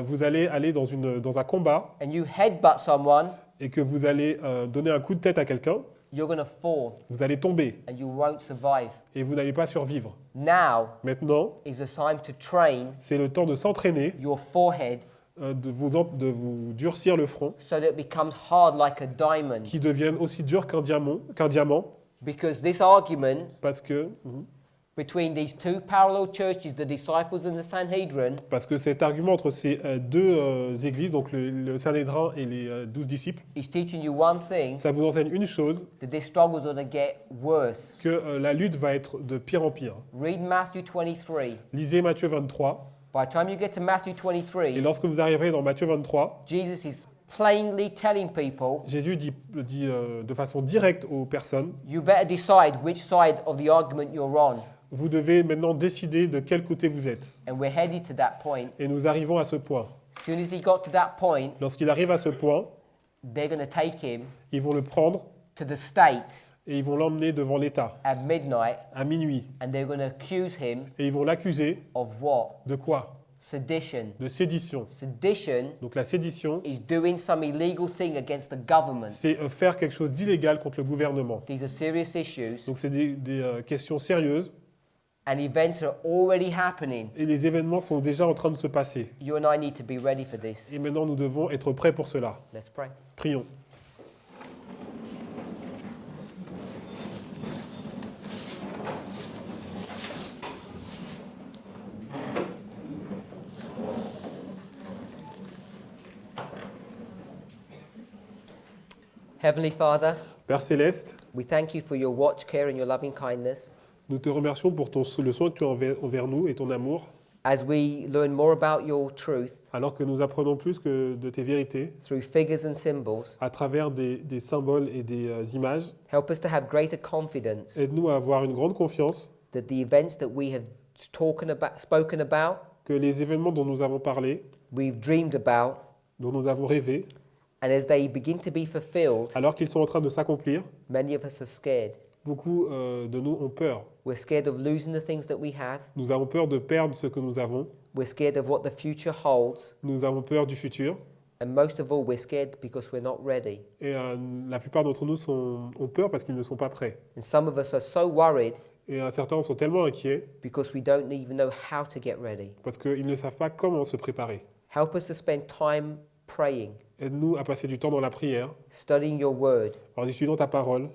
vous allez aller dans un combat and you headbutt someone, et que vous allez donner un coup de tête à quelqu'un, you're going to fall vous allez tomber and you won't survive. et vous n'allez pas survivre. Now Maintenant, is the time to train c'est le temps de s'entraîner, your forehead de vous durcir le front, so that it becomes hard like a diamond. qui devienne aussi dur qu'un diamant, Because this argument parce que between these two parallel churches, the disciples and the Sanhedrin, cet argument entre ces deux églises, donc le Sanhédrin et les 12 disciples, is teaching you one thing, ça vous enseigne une chose, that these struggles are going to get worse. que la lutte va être de pire en pire. Read Matthew 23. Lisez Matthieu 23, By the time you get to Matthew et 23, lorsque vous arriverez dans Matthieu 23, Jesus is plainly telling people, Jésus dit de façon directe aux personnes, you better decide which side of the argument you're on. vous devez maintenant décider de quel côté vous êtes. And we're headed to that point. Et nous arrivons à ce point. As soon as he got to that point, Lorsqu'il arrive à ce point, they're going to take him ils vont le prendre to the state et ils vont l'emmener devant l'État at midnight, à minuit. and they're going to accuse him Et ils vont l'accuser of what? de quoi? Sedition. De sédition. Sedition Donc la sédition, is doing some illegal thing against the government. c'est faire quelque chose d'illégal contre le gouvernement. These are serious issues, Donc c'est des questions sérieuses and events are already happening. et les événements sont déjà en train de se passer. You and I need to be ready for this. Et maintenant nous devons être prêts pour cela. Let's pray. Prions. Heavenly Father, Père Céleste, we thank you for your watch, care, and your loving kindness. nous te remercions pour le soin que tu as envers nous et ton amour, As we learn more about your truth alors que nous apprenons plus que de tes vérités through figures and symbols, à travers des symboles et des images. help us to have greater confidence Aide-nous à avoir une grande confiance that the events that we have spoken about, que les événements dont nous avons parlé, we've dreamed about, dont nous avons rêvé, and as they begin to be fulfilled, alors qu'ils sont en train de s'accomplir, many of us are scared. beaucoup de nous ont peur. We're scared of losing the things that we have. Nous avons peur de perdre ce que nous avons. We're scared of what the future holds. Nous avons peur du futur. And most of all, we're scared because we're not ready. Et la plupart d'entre nous ont peur parce qu'ils ne sont pas prêts. And some of us are so worried Et certains sont tellement inquiets because we don't even know how to get ready. parce qu'ils ne savent pas comment se préparer. Help us to spend time praying, Aide-nous à passer du temps dans la prière, studying your word, en étudiant ta parole,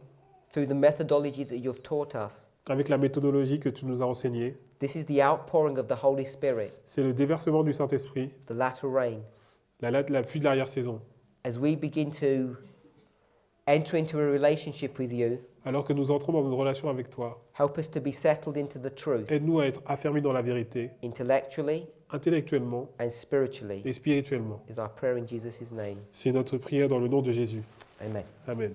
through the methodology that you've taught us. avec la méthodologie que tu nous as enseignée. This is the outpouring of the Holy Spirit, C'est le déversement du Saint-Esprit, the latter rain. la pluie de l'arrière-saison. As we begin to enter into a relationship with you, Alors que nous entrons dans une relation avec toi, help us to be settled into the truth, aide-nous à être affermis dans la vérité, intellectually intellectuellement and spiritually, et spirituellement. is our prayer in Jesus' name. C'est notre prière dans le nom de Jésus. Amen. Amen.